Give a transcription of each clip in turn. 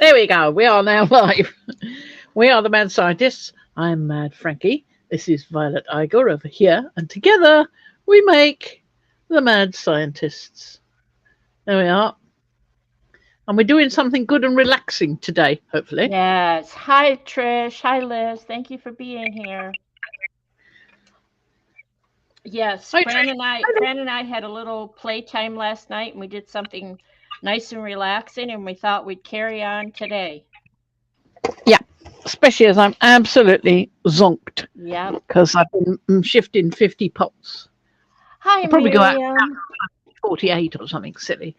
There we go. We are now live. We are the Mad Scientists. I'm Mad Frankie. This is Violet Igor over here. And together we make the Mad Scientists. There we are. And we're doing something good and relaxing today, hopefully. Yes. Hi, Trish. Hi, Liz. Thank you for being here. Yes, Hi, Fran Trish. and I had a little playtime last night, and we did something nice and relaxing, and we thought we'd carry on today. Yeah, especially as I'm absolutely zonked. Yeah. Because I've been shifting 50 pots. Hi, I'll probably go out Miriam. 48 or something silly.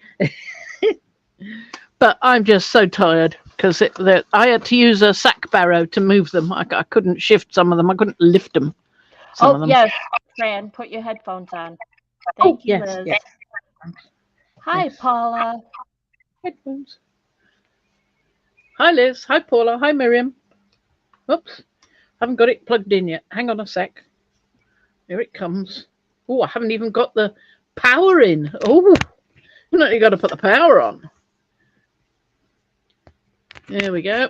But I'm just so tired because I had to use a sack barrow to move them. I couldn't shift some of them. I couldn't lift them. Some of them. Yes, Fran, put your headphones on. Thank you, yes, Liz. yes. Hi, Yes. Paula. Headphones. Hi, Liz. Hi, Paula. Hi, Miriam. Oops. Haven't got it plugged in yet. Hang on a sec. Here it comes. Oh, I haven't even got the power in. Oh, you got to put the power on. There we go.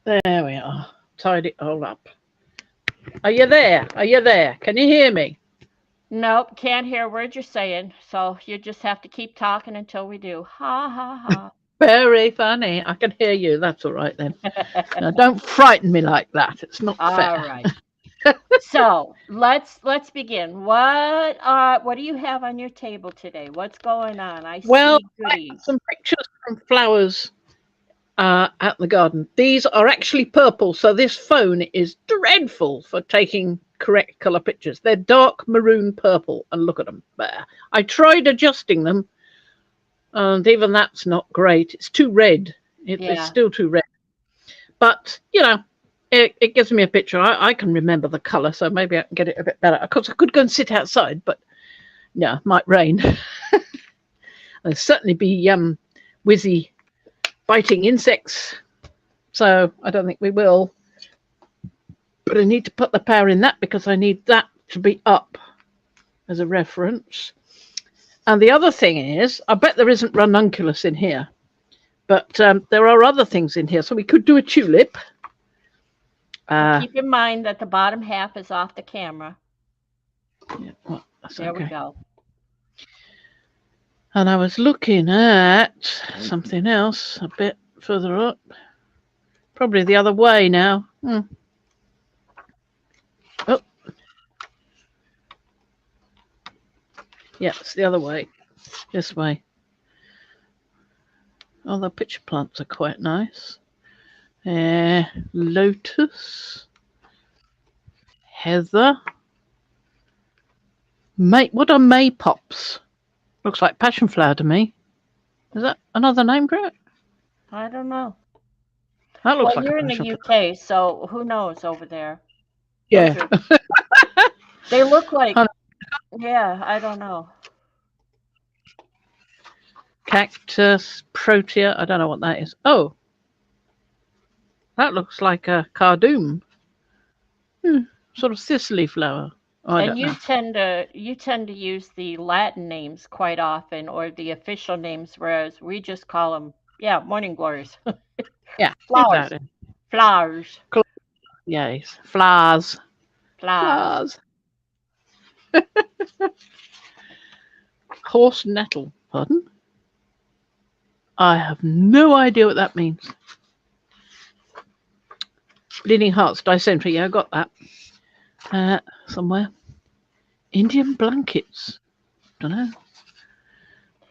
There we are. Tied it all up. Are you there? Are you there? Can you hear me? Nope, can't hear a word you're saying, so you just have to keep talking until we do. Ha, ha, ha. Very funny. I can hear you. That's all right then. Now, don't frighten me like that. It's not fair. All right. So let's begin. What do you have on your table today? What's going on? I see goodies. Some pictures from flowers at the garden. These are actually purple, so this phone is dreadful for taking correct colour pictures. They're dark maroon purple, and look at them there. I tried adjusting them, and even that's not great. It's too red. It's still too red. But, it gives me a picture. I can remember the colour, so maybe I can get it a bit better. Of course, I could go and sit outside, but no, it might rain. There'll certainly be whizzy biting insects, so I don't think we will. But I need to put the power in that because I need that to be up as a reference. And the other thing is, I bet there isn't ranunculus in here, but there are other things in here. So we could do a tulip. Keep in mind that the bottom half is off the camera. Yeah, well, there we go. And I was looking at something else a bit further up. Probably the other way now. Oh. Yeah, it's the other way. This way. Oh, the pitcher plants are quite nice. Lotus. Heather. What are maypops? Looks like passion flower to me. Is that another name for it? I don't know. That looks like you're in the UK, so who knows over there? Yeah. They look like, yeah, I don't know. Cactus, protea, I don't know what that is. Oh, that looks like a cardoon. Sort of thistly flower. Oh, and you tend to use the Latin names quite often, or the official names, whereas we just call them, morning glories. Yeah, flowers. Exactly. Flowers. Yes, flowers. Flowers. Horse nettle, pardon? I have no idea what that means. Bleeding hearts, dysentery, I got that. Somewhere. Indian blankets. Don't know.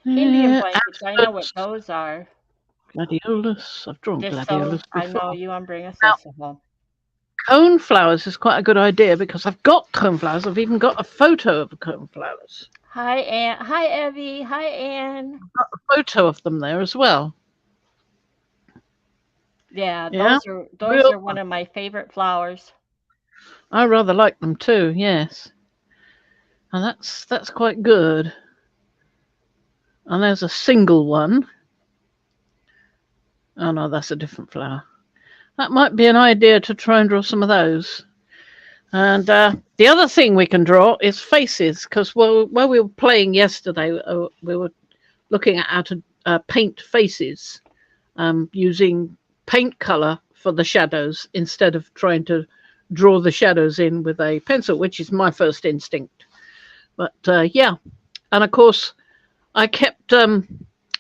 Indian blankets, I know what those are. Gladiolus. I've drawn gladiolus before. I know you want to bring us this home. Coneflowers is quite a good idea because I've got coneflowers. I've even got a photo of the coneflowers. Hi, Anne. Hi, Evie. Hi, Anne. I've got a photo of them there as well. Yeah, those are one of my favorite flowers. I rather like them too, yes. And that's quite good. And there's a single one. Oh no, that's a different flower. That might be an idea to try and draw some of those. And the other thing we can draw is faces, because while we were playing yesterday, we were looking at how to paint faces using paint color for the shadows instead of trying to draw the shadows in with a pencil, which is my first instinct. But yeah, and of course, I kept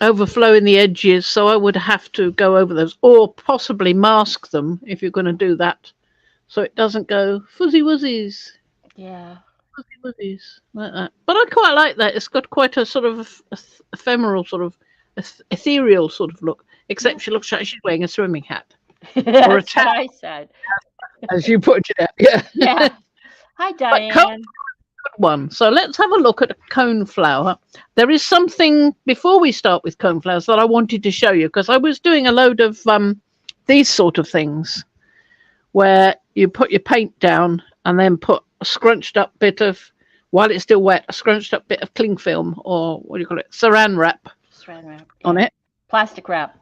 overflowing the edges, so I would have to go over those or possibly mask them if you're going to do that, so it doesn't go fuzzy wuzzies. Yeah. Fuzzy wuzzies like that. But I quite like that. It's got quite a sort of ephemeral, sort of ethereal sort of look. Except she looks like she's wearing a swimming hat or a That's what towel, I said. as you pointed out. Yeah. Yeah. Hi, But cone Diane. one. So let's have a look at a cone flower. There is something before we start with cone flowers that I wanted to show you, because I was doing a load of these sort of things where you put your paint down and then put a scrunched up bit of, while it's still wet, a scrunched up bit of cling film, or what do you call it, saran wrap Saran wrap. on Yeah. it. Plastic wrap.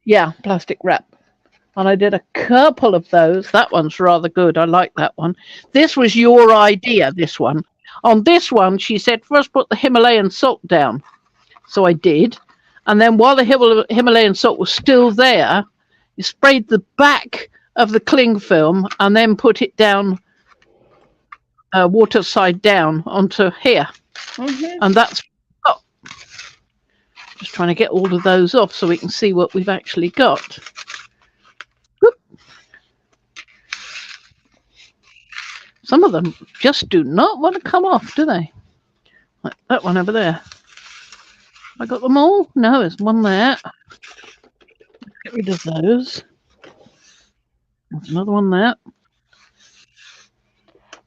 Yeah, plastic wrap. And I did a couple of those. That one's rather good. I like that one. This was your idea, this one. On this one, she said, first put the Himalayan salt down. So I did. And then while the Himalayan salt was still there, you sprayed the back of the cling film and then put it down, water side down onto here. Mm-hmm. And that's, oh, just trying to get all of those off so we can see what we've actually got. Whoop. Some of them just do not want to come off, do they? Like that one over there. I got them all? No, there's one there. Get rid of those. There's another one there.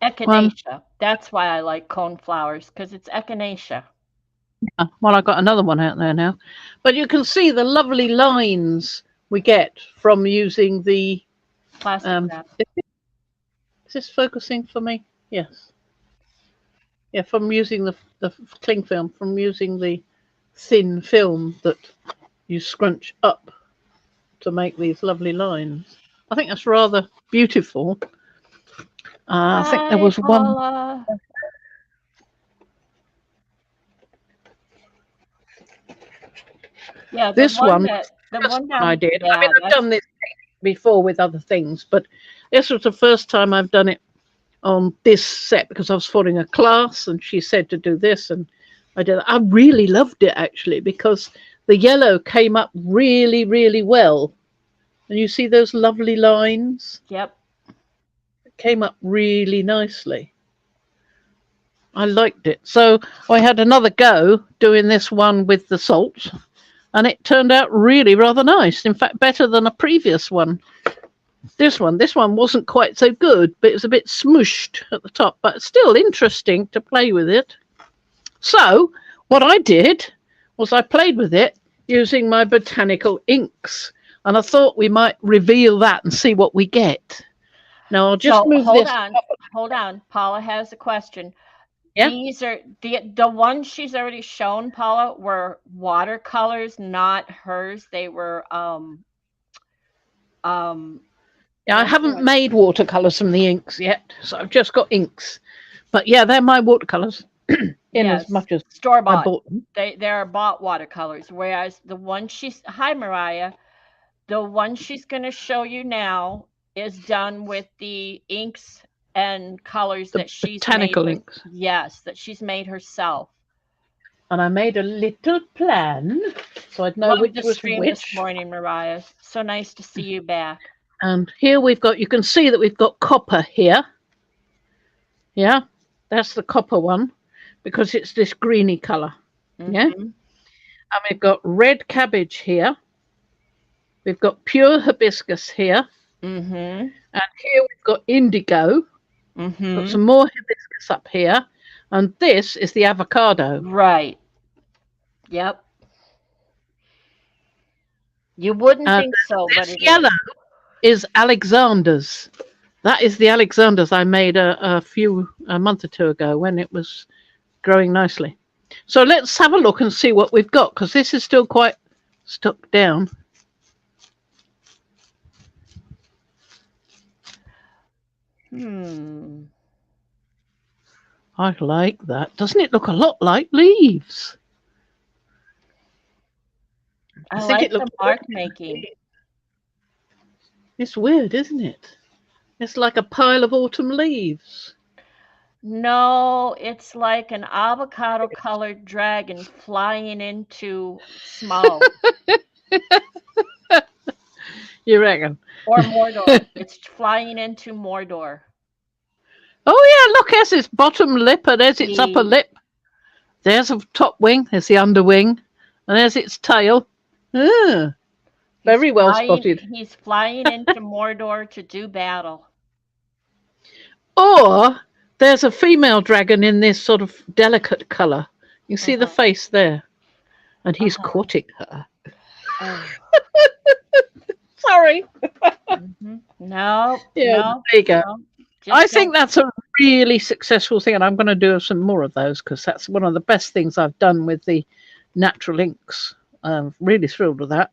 Echinacea. That's why I like cone flowers, because it's echinacea. Well, I got another one out there now. But you can see the lovely lines we get from using the Plastic wrap. Is this focusing for me? Yes. Yeah, from using the cling film, from using the thin film that you scrunch up to make these lovely lines. I think that's rather beautiful. I think there was Paula. one. Yeah, This one down. I did. Yeah, I mean, I've done this before with other things, but this was the first time I've done it on this set because I was following a class and she said to do this, and I did. I really loved it actually because the yellow came up really, really well. And you see those lovely lines? Yep. It came up really nicely. I liked it. So I had another go doing this one with the salt, and it turned out really rather nice. In fact, better than a previous one. This one wasn't quite so good, but it was a bit smooshed at the top, but still interesting to play with it. So what I did was I played with it using my botanical inks, and I thought we might reveal that and see what we get. Now I'll just move hold this. Hold on. Paula has a question. Yeah? These are the ones she's already shown, Paula, were watercolors, not hers. They were Yeah, I haven't made watercolors from the inks yet, so I've just got inks. But yeah, they're my watercolors as much as store I bought. bought them. They are bought watercolors, whereas the one hi Mariah, the one she's going to show you now is done with the inks and colors that she's botanical made. inks. Yes, that she's made herself. And I made a little plan so I'd know which was which. This morning, Mariah. So nice to see you back. And here we've got, you can see that we've got copper here. Yeah, that's the copper one because it's this greeny color. Mm-hmm. Yeah. And we've got red cabbage here. We've got pure hibiscus here. Mm-hmm. And here we've got indigo. Mm-hmm. Got some more hibiscus up here. And this is the avocado. Right. Yep. You wouldn't think so, but it yellow is Alexander's. That is the Alexander's I made a month or two ago when it was growing nicely. So let's have a look and see what we've got, because this is still quite stuck down. Hmm. I like that. Doesn't it look a lot like leaves? I I think like it the looks. mark making. It's weird, isn't it? It's like a pile of autumn leaves. No, it's like an avocado colored dragon flying into smoke. You reckon? Or Mordor. It's flying into Mordor. Oh yeah, look, there's its bottom lip and there's its upper See? lip. There's a top wing, there's the underwing, and there's its tail. Ah, very well spotted. He's flying into Mordor to do battle. Or there's a female dragon in this sort of delicate colour. You see the Uh-huh. face there, and he's Uh-huh. courting her. Oh. Sorry. No, Yeah, no, there you go. no. I Just think don't. that's a really successful thing, and I'm going to do some more of those because that's one of the best things I've done with the natural inks. I'm really thrilled with that.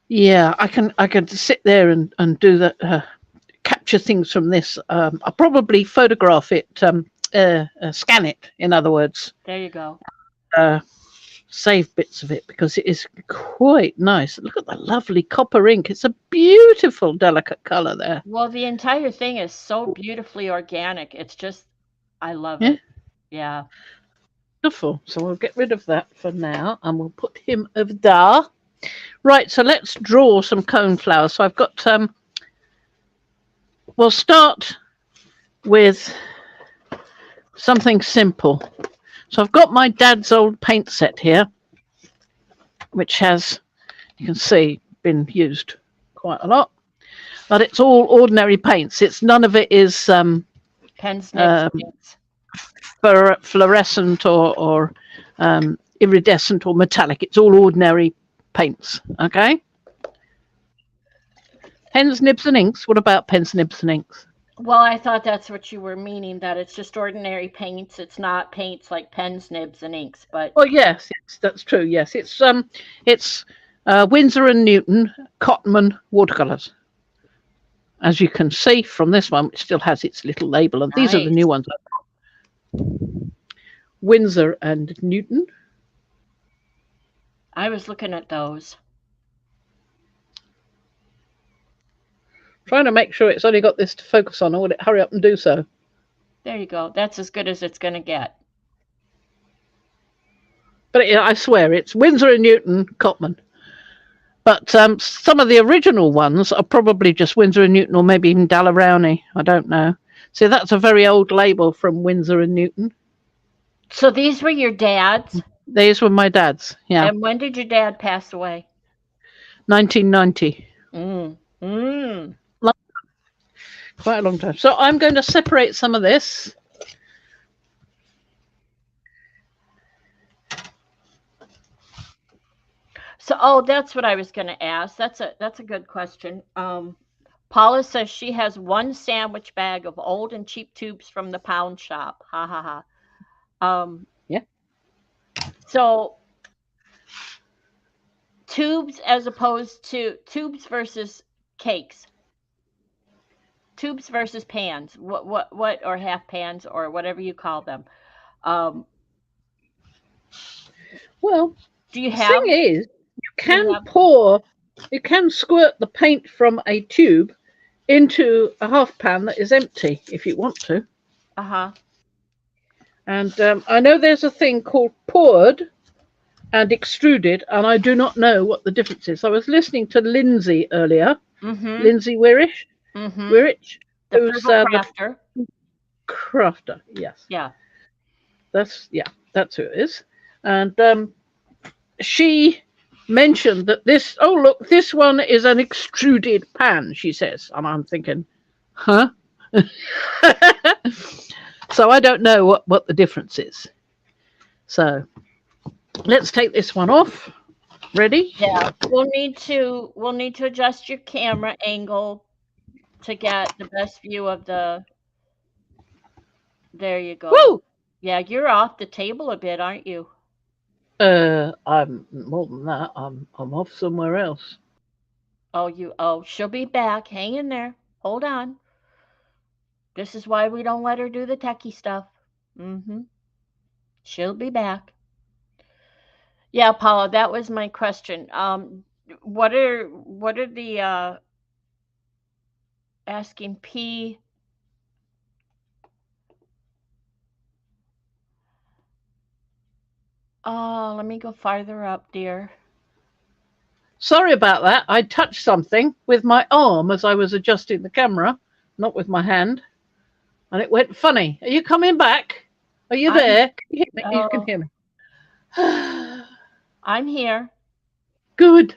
Yeah, I can sit there and do that, capture things from this. I'll probably photograph it, scan it. In other words, There you go. uh, save bits of it because it is quite nice. Look at the lovely copper ink. It's a beautiful, delicate colour there. Well, the entire thing is so beautifully organic. It's just, I love Yeah, it. Yeah. beautiful. So we'll get rid of that for now, and we'll put him over there. Right. So let's draw some cone flowers. So I've got. We'll start with something simple. So I've got my dad's old paint set here, which has, you can see, been used quite a lot. But it's all ordinary paints. It's none of it is Pens, nibs, um, sticks. fluorescent or iridescent or metallic. It's all ordinary paints. Okay. Pens, nibs, and inks. What about pens, nibs, and inks? Well, I thought that's what you were meaning, that it's just ordinary paints. It's not paints like pens, nibs, and inks, but Well, yes, that's true. Yes, it's Winsor and Newton Cotman watercolours. As you can see from this one, which still has its little label, and these are the new nice. ones. Winsor and Newton. I was looking at those. Trying to make sure it's only got this to focus on, or would it hurry up and do so? There you go. That's as good as it's going to get. But I swear it's Winsor and Newton Cotman. But some of the original ones are probably just Winsor and Newton, or maybe even Dalarowny. I don't know. See, that's a very old label from Winsor and Newton. So these were your dad's? These were my dad's. Yeah, And when did your dad pass away? 1990. Mm. Mm. Quite a long time. So I'm going to separate some of this. So, oh, that's what I was going to ask. That's a good question. Paula says she has one sandwich bag of old and cheap tubes from the pound shop. Ha ha ha. Um, Yeah. so tubes as opposed to tubes versus cakes. Tubes versus pans. What or half pans or whatever you call them. Um, Well, do you the have thing is, do you have you can squirt the paint from a tube into a half pan that is empty if you want to. uh-huh. And I know there's a thing called poured and extruded, and I do not know what the difference is. I was listening to Lindsay earlier, Mhm. Lindsay Weirish, Mhm. Weirich, The who's frugal the crafter. crafter. Yes, Yeah. that's who it is. And she mentioned that this. Oh look, this one is an extruded pan. She says, and I'm thinking, huh? So I don't know what the difference is. So let's take this one off. Ready? Yeah. We'll need to adjust your camera angle to get the best view of the there you go. Woo! Yeah, you're off the table a bit, aren't you? I'm more than that. I'm off somewhere else. Oh, she'll be back. Hang in there. Hold on. This is why we don't let her do the techie stuff. Mm-hmm. She'll be back. Yeah, Paula, that was my question. What are the asking P? Oh, let me go farther up, dear. Sorry about that. I touched something with my arm as I was adjusting the camera, not with my hand, and it went funny. Are you coming back? Are you I'm there? Can you hear me? You can oh, hear me. I'm here. Good.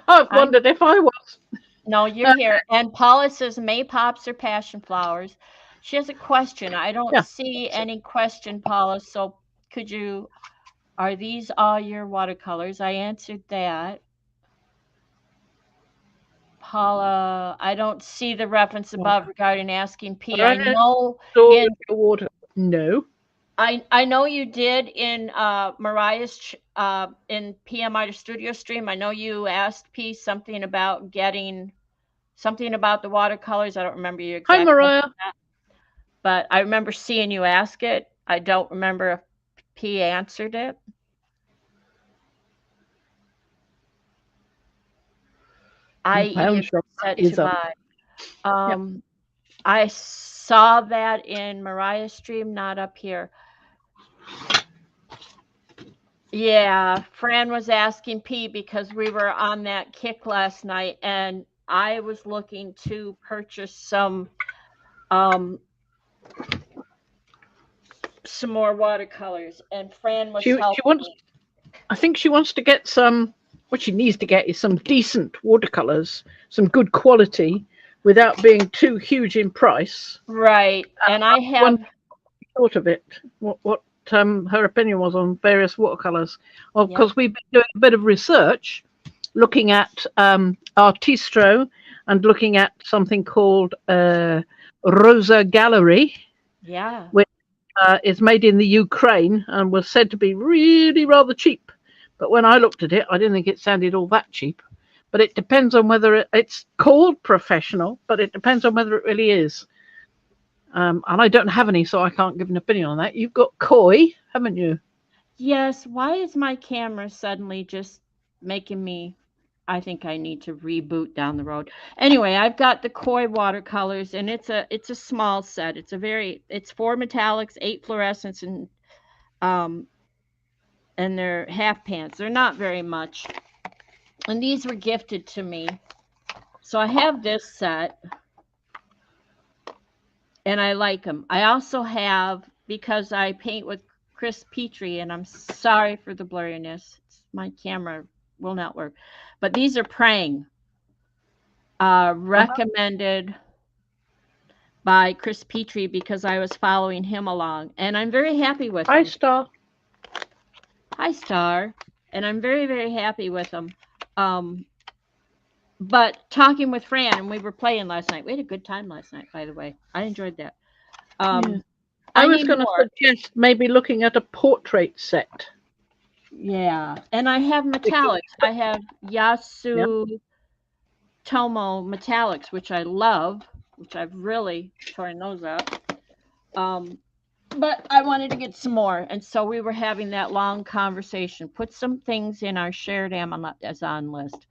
I've I'm wondered if I was. No, you're here. And Paula says maypops or passion flowers. She has a question. I don't Yeah. see any question, Paula. So could you, are these all your watercolors? I answered that. Paula, I don't see the reference above regarding asking P. I Red know storage in water. No. I know you did in Mariah's in PM Artist Studio stream. I know you asked P something about getting something about the watercolors. I don't remember your Hi, exact question, Mariah. but I remember seeing you ask it. I don't remember if P answered it. The I.e., pound if shop it's set to is up. buy. Yep. I saw that in Mariah's stream, not up here. Yeah, Fran was asking P because we were on that kick last night, and I was looking to purchase um some more watercolors, and Fran was She helping wants. me. I think she wants to get some. What she needs to get is some decent watercolors, some good quality, without being too huge in price. Right, and I One have thought of it. What her opinion was on various watercolors. Well, yep, because we've been doing a bit of research, looking at Artistro and looking at something called Rosa Gallery, yeah. which is made in the Ukraine and was said to be really rather cheap. But when I looked at it, I didn't think it sounded all that cheap. But it depends on whether it's called professional, but it depends on whether it really is. And I don't have any, so I can't give an opinion on that. You've got koi, haven't you? Yes, why is my camera suddenly just making me I think I need to reboot down the road. Anyway, I've got the koi watercolors and it's a small set. It's four metallics, eight fluorescents um and they're half pants. They're not very much. And these were gifted to me. So I have this set and I like them. I also have because I paint with Chris Petrie and I'm sorry for the blurriness. My camera will not work. But these are praying Uh-huh. recommended by Chris Petrie because I was following him along, and I'm very happy with Hi, them. Star. Hi, Star, and I'm very very happy with them. Um, but talking with Fran, and we were playing last night. We had a good time last night, by the way. I enjoyed that. Yeah. I I was need going to more. suggest maybe looking at a portrait set. Yeah, and I have Because, metallics. I have yeah. Yasu Tomo metallics, which I love, which I've really torn those up. Um, but I wanted to get some more, and so we were having that long conversation. Put some things in our shared Amazon list.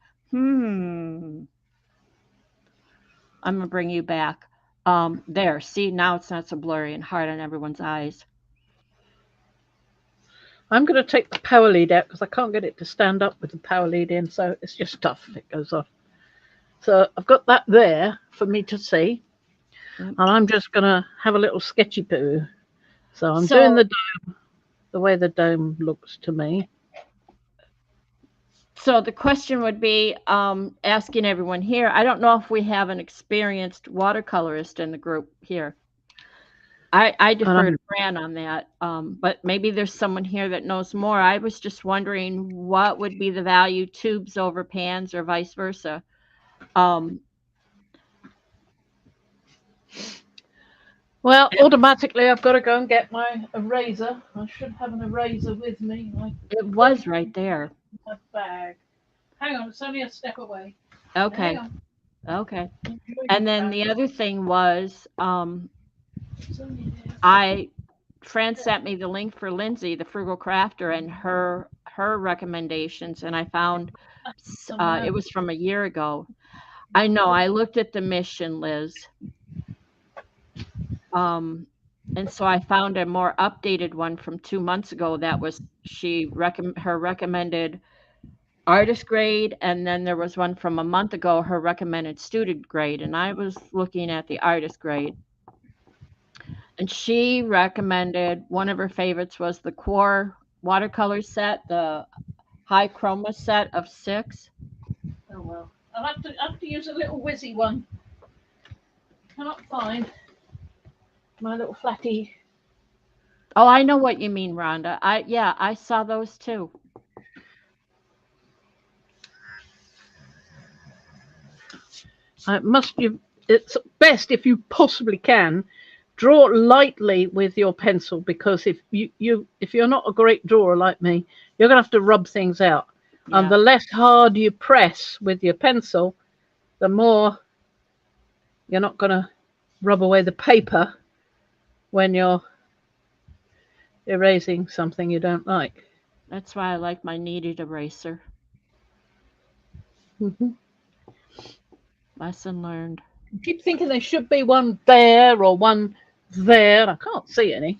I'm gonna bring you back. There. See, now it's not so blurry and hard on everyone's eyes. I'm going to take the power lead out because I can't get it to stand up with the power lead in, so it's just tough if it goes off. So I've got that there for me to see, Yep. and I'm just going to have a little sketchy poo. So I'm doing So, the way the dome looks to me. so the question would be, asking everyone here. I don't know if we have an experienced watercolorist in the group here. I And defer to Fran on that, but maybe there's someone here that knows more. I was just wondering what would be the value tubes over pans or vice versa. Um, well, automatically I've got to go and get my eraser. I should have an eraser with me. I it don't was right there. have a bag. Hang on, it's only a step away. Hang Okay. on. Okay. And then the other thing was, I Fran sent me the link for Lindsay, the frugal crafter, and her recommendations, and I found it was from a year ago. I know I looked at the mission, Liz, um, and so I found a more updated one from 2 months ago. That was her recommended artist grade, and then there was one from a month ago, her recommended student grade, and I was looking at the artist grade. And she recommended one of her favorites was the Core watercolor set, the high chroma set of 6. Oh well. I'll have to use a little whizzy one. Cannot find my little flatty. Oh, I know what you mean, Rhonda. I saw those too. It's best if you possibly can draw lightly with your pencil, because if you're not a great drawer like me, you're gonna have to rub things out. And Yeah, the less hard you press with your pencil, the more you're not gonna rub away the paper when you're erasing something you don't like. that's why I like my kneaded eraser. Hmm. Lesson learned. I keep thinking there should be one there or one there. I can't see any.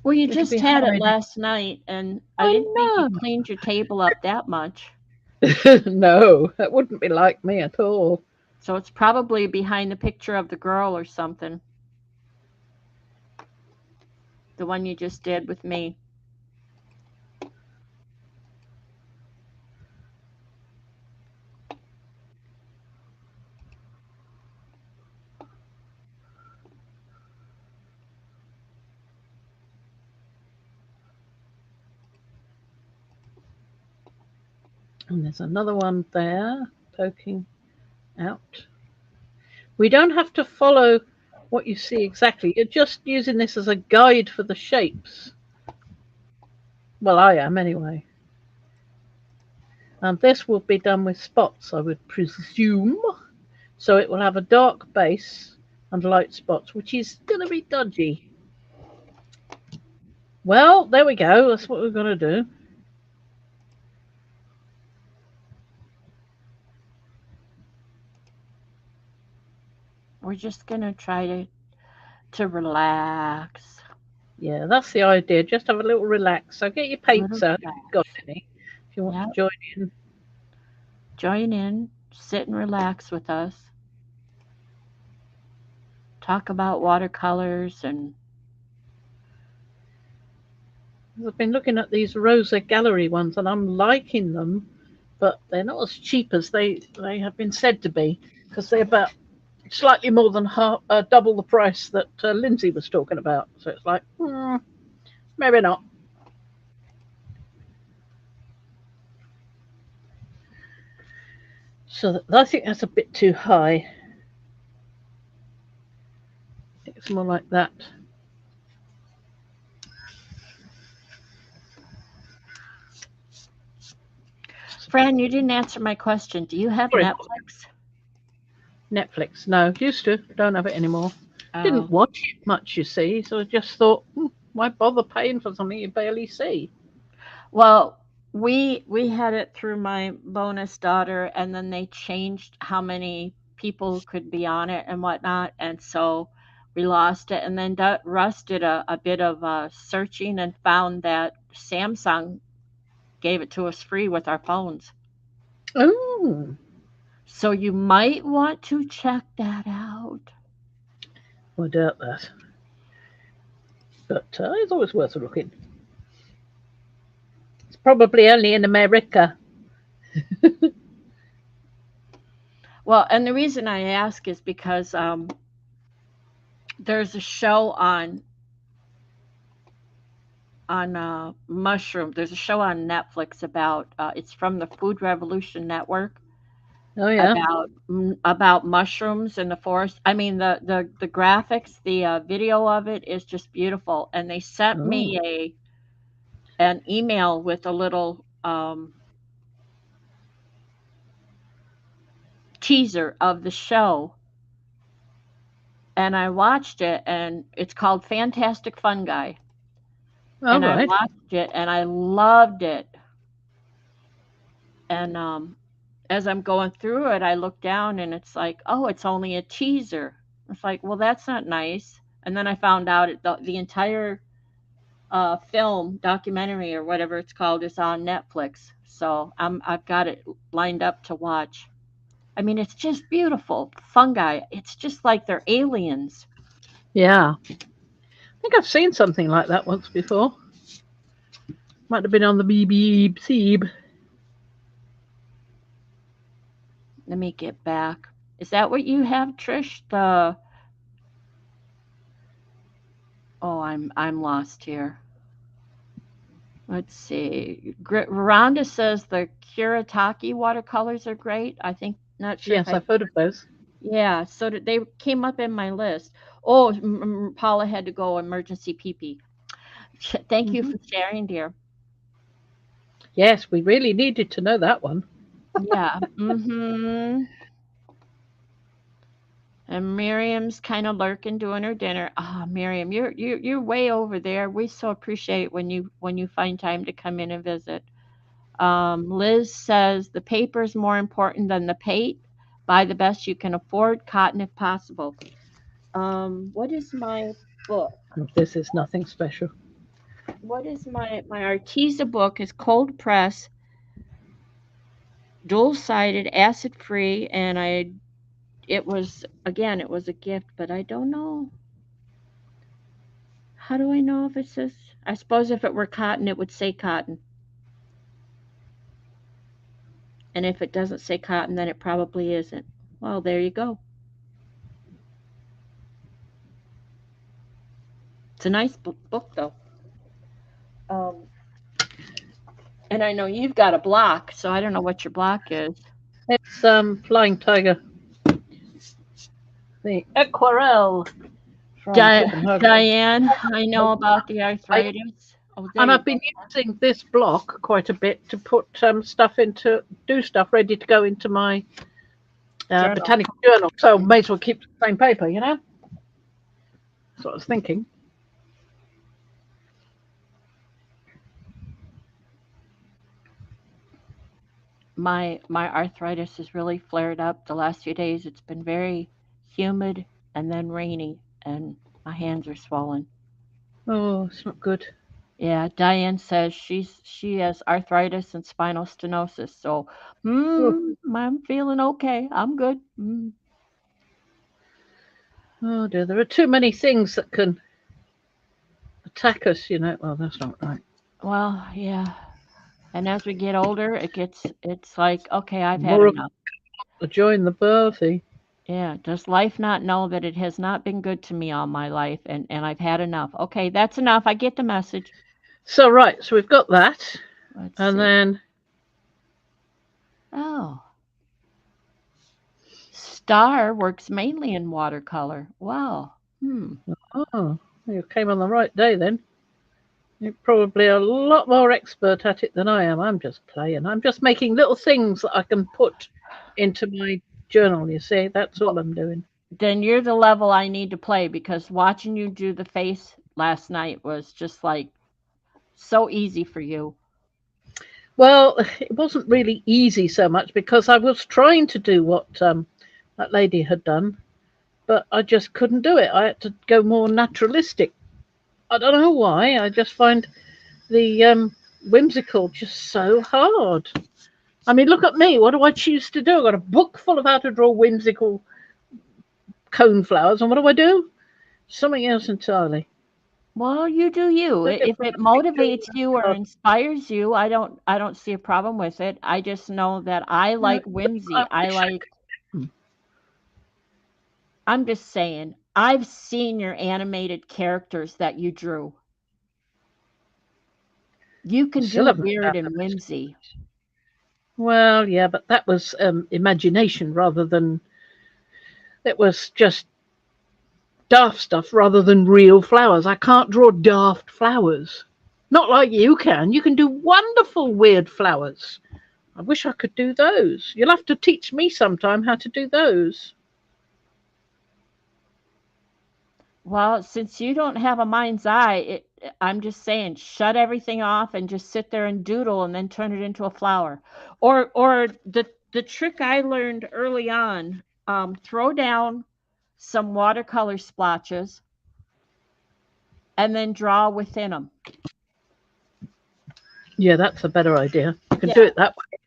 Well, you We should just be had it hiding. last night, and I I didn't think you know. cleaned your table up that much. No, that wouldn't be like me at all. So it's probably behind the picture of the girl or something, the one you just did with me. And there's another one there poking out. We don't have to follow what you see exactly. You're just using this as a guide for the shapes. Well, I am anyway. And this will be done with spots, I would presume. So it will have a dark base and light spots, which is going to be dodgy. Well, there we go. That's what we're going to do. We're just gonna try to relax. Yeah, that's the idea. Just have a little relax. So get your paints Little out if you've got relax. any. If you want to Yep. join in. Join in, sit and relax with us. Talk about watercolors and I've been looking at these Rosa Gallery ones and I'm liking them, but they're not as cheap as they have been said to be, because they're about slightly more than double the price that Lindsay was talking about. So it's like, maybe not. So I think that's a bit too high. I think it's more like that. Fran, you didn't answer my question. Do you have Sorry, Netflix? Netflix. No, used to. Don't have it anymore. Didn't Oh, watch it much, you see. So I just thought, why bother paying for something you barely see? well, we had it through my bonus daughter, and then they changed how many people could be on it and whatnot, and so we lost it. And then Russ did a bit of searching and found that Samsung gave it to us free with our phones. Oh, So you might want to check that out. I doubt that. But it's always worth a look in. It's probably only in America. Well, and the reason I ask is because there's a show on mushroom. There's a show on Netflix about it's from the Food Revolution Network Oh, yeah. about mushrooms in the forest. I mean the graphics, the video of it is just beautiful. And they sent Oh, me a an email with a little teaser of the show, and I watched it, and it's called Fantastic Fungi. All And I right. watched it, and I loved it. And as I'm going through it, I look down, and it's like, oh, it's only a teaser. It's like, well, that's not nice. And then I found out the entire film documentary or whatever it's called is on Netflix. So I've got it lined up to watch. I mean, it's just beautiful. Fungi. It's just like they're aliens. Yeah. I think I've seen something like that once before. Might have been on the BBC. Let me get back. Is that what you have, Trish? The Oh, I'm lost here. Let's see. Rhonda says the Kuretake watercolors are great. I think not sure if Yes, I I've heard of those. yeah. So they came up in my list. Oh, Paula had to go emergency pee pee. Thank you Hmm. for sharing, dear. Yes, we really needed to know that one. Yeah. Mm-hmm. And Miriam's kind of lurking, doing her dinner. Ah, Miriam, you're way over there. We so appreciate when you find time to come in and visit. Liz says the paper is more important than the paint. Buy the best you can afford, cotton if possible. What is my book? This is nothing special. What is my Arteza book? Is cold press, dual sided, acid free, and it was a gift, but I don't know. How do I know if it says? I suppose if it were cotton, it would say cotton, and if it doesn't say cotton, then it probably isn't. Well, there you go. It's a nice book though. Um, And I know you've got a block, so I don't know what your block is. It's Flying Tiger, the aquarelle from Copenhagen. Diane, I know about the I, arthritis. Oh, there and you I've go. been using this block quite a bit to put stuff into, do stuff ready to go into my Journal. botanical journal. So may as well keep the same paper, you know? That's what I was thinking. My arthritis has really flared up the last few days. It's been very humid and then rainy, and my hands are swollen. Oh, it's not good. Yeah, Diane says she has arthritis and spinal stenosis. So, Oh, I'm feeling okay. I'm good. oh dear, there are too many things that can attack us, you know. Well, that's not right. Well, yeah. And as we get older, it's like, okay, I've had More of enough. the joy in the birthday. Yeah, does life not know that it has not been good to me all my life and I've had enough? Okay, that's enough. I get the message. So, right, so we've got that. Let's And see. then, Oh, Star works mainly in watercolor. Wow. oh, you came on the right day then. You're probably a lot more expert at it than I am. I'm just playing. I'm just making little things that I can put into my journal, you see. That's all I'm doing. Then you're the level I need to play because watching you do the face last night was just like so easy for you. Well, it wasn't really easy so much because I was trying to do what that lady had done, but I just couldn't do it. I had to go more naturalistic. I don't know why. I just find the whimsical just so hard. I mean, look at me. What do I choose to do? I've got a book full of how to draw whimsical cone flowers, and what do? Something else entirely. Well, you do you. Look at If it motivates you or inspires you, I don't see a problem with it. I just know that I No, like whimsy. I wish I could. I'm just saying, I've seen your animated characters that you drew. You I can still do haven't weird found and them. whimsy. Well, yeah, but that was imagination rather than it was just daft stuff rather than real flowers. I can't draw daft flowers. Not like you can. You can do wonderful weird flowers. I wish I could do those. You'll have to teach me sometime how to do those. Well, since you don't have a mind's eye, I'm just saying, shut everything off and just sit there and doodle, and then turn it into a flower. Or the trick I learned early on, throw down some watercolor splotches and then draw within them. Yeah, that's a better idea. You can do Yeah, it that way.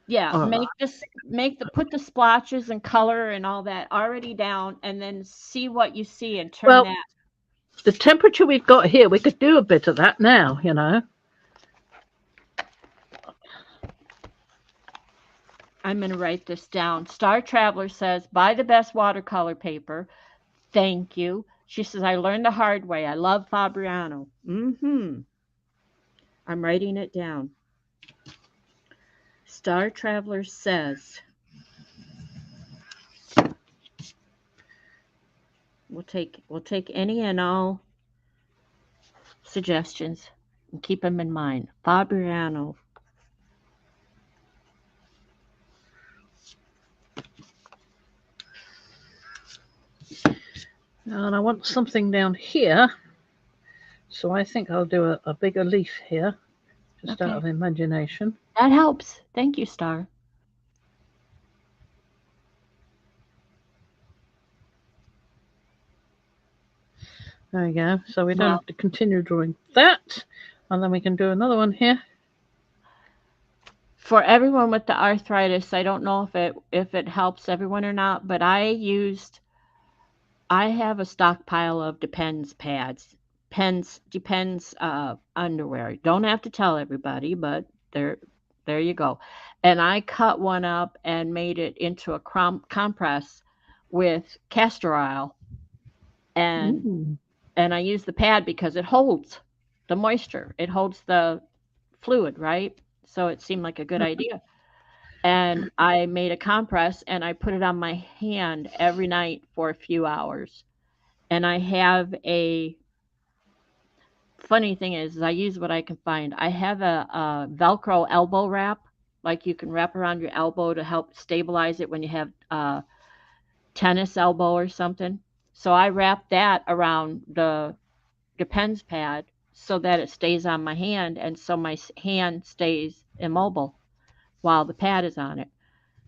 yeah. All right. Make the put the splotches and color and all that already down, and then see what you see and turn Well, that. the temperature we've got here, we could do a bit of that now, you know. I'm going to write this down. Star Traveler says, buy the best watercolor paper. Thank you. She says, I learned the hard way. I love Fabriano. Mm-hmm. I'm writing it down. Star Traveler says, we'll take any and all suggestions and keep them in mind. Fabriano. And I want something down here. So I think I'll do a bigger leaf here, just out Okay. of imagination. That helps. Thank you, Star. There we go. So we don't Well, have to continue drawing that. And then we can do another one here. for everyone with the arthritis, I don't know if it helps everyone or not, but I have a stockpile of Depends pads. Depends underwear. Don't have to tell everybody, but there you go. And I cut one up and made it into a compress with castor oil, and Ooh. I use the pad because it holds the moisture. It holds the fluid, right? So it seemed like a good idea. And I made a compress and I put it on my hand every night for a few hours. And I have a funny thing is I use what I can find. I have a Velcro elbow wrap, like you can wrap around your elbow to help stabilize it when you have tennis elbow or something. So I wrap that around the Depends pad so that it stays on my hand, and so my hand stays immobile while the pad is on it.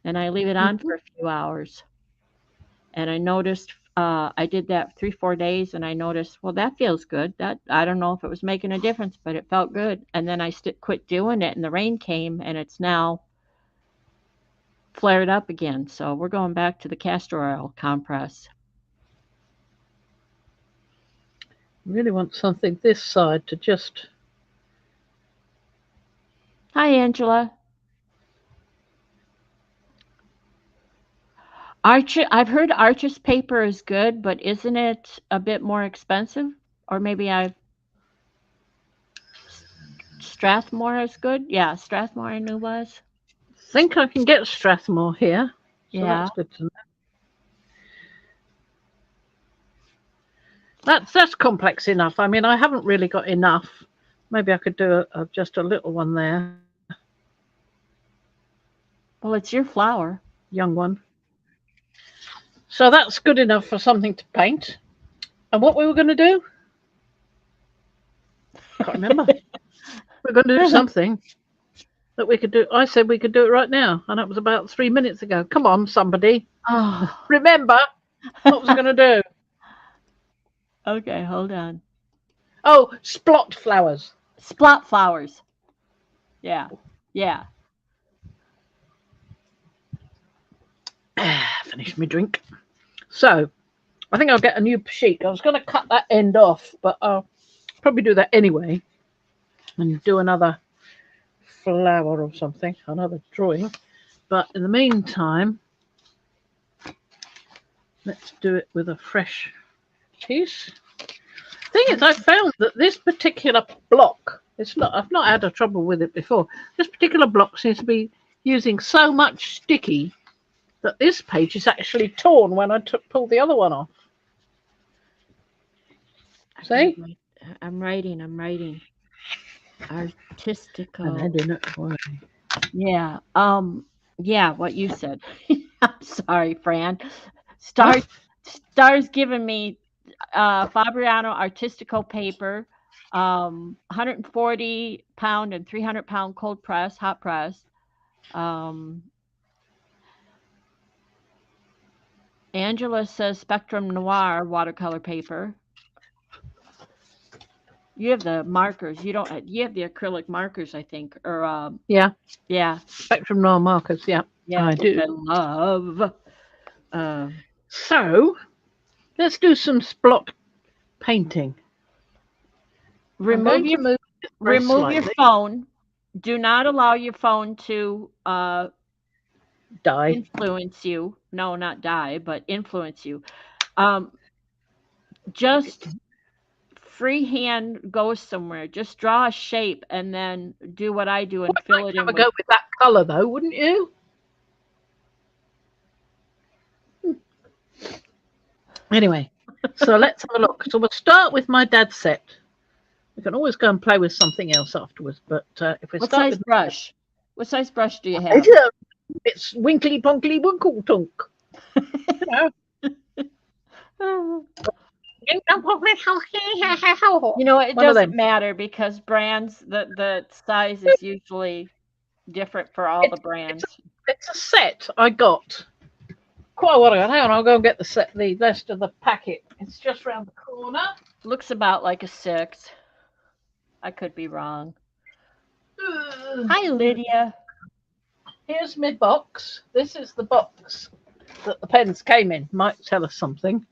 And I leave it on Mhm. for a few hours. And I noticed I did that 3 4 days, and I noticed, well, that feels good. That I don't know if it was making a difference, but it felt good. And then I quit doing it, and the rain came, and it's now flared up again. So we're going back to the castor oil compress. Really want something this side to just. Hi, Angela. I've heard Arches paper is good, but isn't it a bit more expensive? Or maybe I've Strathmore is good. Yeah, Strathmore I knew was. Think I can get Strathmore here. So Yeah. that's good to know. That's complex enough. I mean, I haven't really got enough. Maybe I could do just a little one there, Well, it's your flower. young one. So that's good enough for something to paint. And what we were going to do? Can't remember. We're going to do something that we could do. I said we could do it right now, and that was about 3 minutes ago. Come on, somebody. Oh. Remember what was I going to do? Okay, hold on. Oh, splot flowers. Splot flowers. Yeah. Yeah. Finished my drink. So I think I'll get a new sheet. I was going to cut that end off, but I'll probably do that anyway and do another flower or something, another drawing. But in the meantime, let's do it with a fresh piece. Thing is, I found that this particular block, it's not. I've not had a trouble with it before. This particular block seems to be using so much sticky that this page is actually torn when I pull the other one off. I gotta See? write. I'm writing. And I Artistical. do not worry. Yeah. Yeah, what you said. I'm sorry, Fran. Stars Stars giving me Fabriano Artistico paper, 140 pound and 300 pound cold press, hot press. Um, Angela says Spectrum Noir watercolor paper. You have the markers. You don't. You have the acrylic markers, I think. Or Yeah, yeah, spectrum noir markers. Yeah, yeah, I which do. I love. Um, So let's do some block painting. I'm remove going your to move it very remove your slightly. phone. Do not allow your phone to Die. influence you. No, not die, but influence you. Um, just freehand go somewhere. Just draw a shape and then do what I do and I'd fill like it to have in a go with. with that colour though, wouldn't you? Anyway, so let's have a look. So we'll start with my dad's set. We can always go and play with something else afterwards, but if we What start size with brush? What size brush do you it's, have? it's winkly ponkly winkle tunk. You know. You know, it One of doesn't them. matter because brands the size is usually different for all the It's it's a, brands. it's a set I got quite a while ago. Hang on, I'll go and get the rest of the packet. It's just round the corner. Looks about like a 6. I could be wrong. Ugh. Hi, Lydia. Here's my box. This is the box that the pens came in. Might tell us something.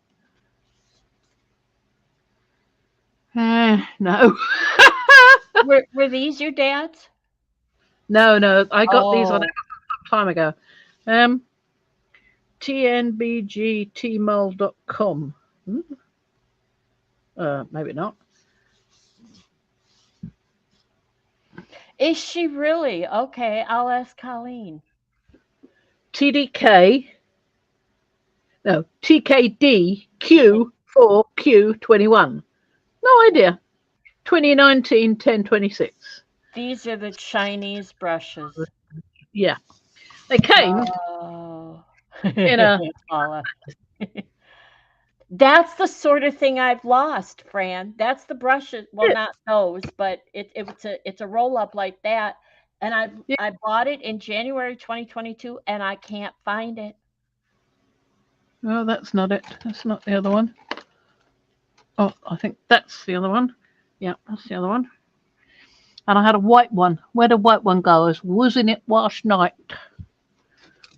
No. Were these your dad's? No. I got these on Oh, Amazon some time ago. Um, tnbgtmall.com. Maybe not. is she really? Okay, I'll ask Colleen. TDK. No, TKDQ4Q21. No idea. 2019 1026. These are the Chinese brushes. Yeah. They came Oh, in a. Paula. That's the sort of thing I've lost, Fran. That's the brushes. Well, not those, but it's a roll up like that. And Yeah. I bought it in January 2022, and I can't find it. Oh, that's not it. That's not the other one. Oh, I think that's the other one. Yeah, that's the other one. And I had a white one. Where did white one go? I was in it last night.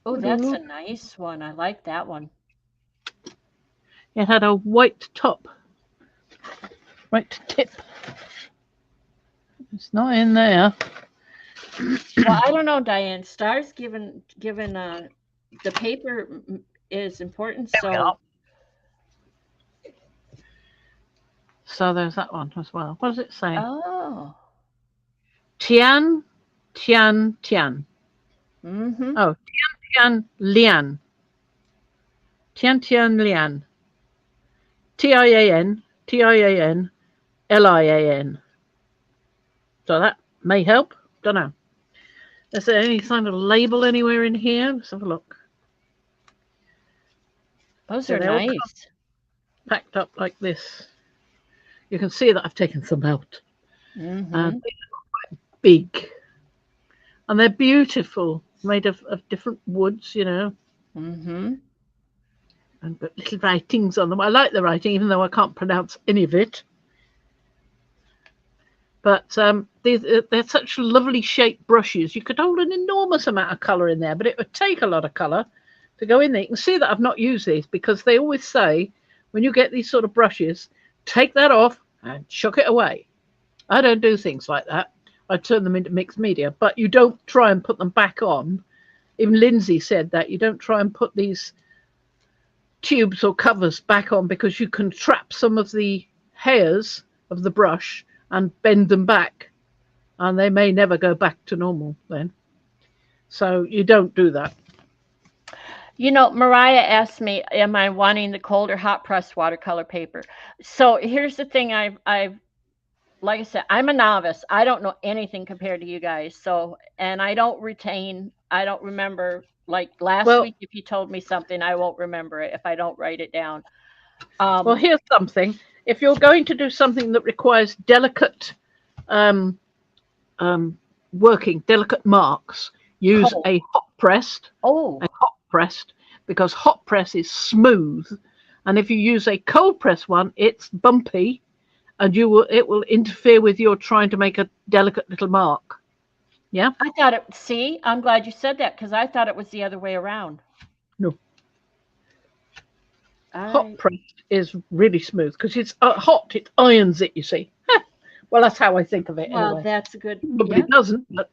Oh, that's a nice one. I like that one. It had a white top, right tip. It's not in there. Well, I don't know, Diane. Stars given the paper is important, There we so are. So there's that one as well. What does it say? oh. Tian, Tian, Tian. Mm-hmm. Oh, Tian Lian. Tian Tian Lian. Tian, Tian, Lian. So that may help. Don't know. Is there any kind of label anywhere in here? Let's have a look. Those So are they all come nice. packed up like this. You can see that I've taken some out. And Mm-hmm. they're big. And they're beautiful. Made of different woods, you know. Mm-hmm. And got little writings on them. I like the writing, even though I can't pronounce any of it. But they're such lovely shaped brushes. You could hold an enormous amount of colour in there, but it would take a lot of colour to go in there. You can see that I've not used these because they always say when you get these sort of brushes, take that off and chuck it away. I don't do things like that. I turn them into mixed media, but you don't try and put them back on. Even Lindsay said that you don't try and put these tubes or covers back on because you can trap some of the hairs of the brush and bend them back, and they may never go back to normal then. So you don't do that. You know, Mariah asked me, "Am I wanting the cold or hot press watercolor paper?" So here's the thing: I've like I said, I'm a novice. I don't know anything compared to you guys. So, and I don't retain, I don't remember. Like last Well, week, if you told me something, I won't remember it if I don't write it down. well, Um, here's something. If you're going to do something that requires delicate um, working, delicate marks, use cold. a Oh, hot pressed, because hot press is smooth, and if you use a cold press one, it's bumpy, and it will interfere with your trying to make a delicate little mark. Yeah, I thought it. See, I'm glad you said that because I thought it was the other way around. no, All hot right. pressed is really smooth because it's hot. It irons it. You see. Well, that's how I think of it Well, anyway. that's a good. Probably Yeah. doesn't, but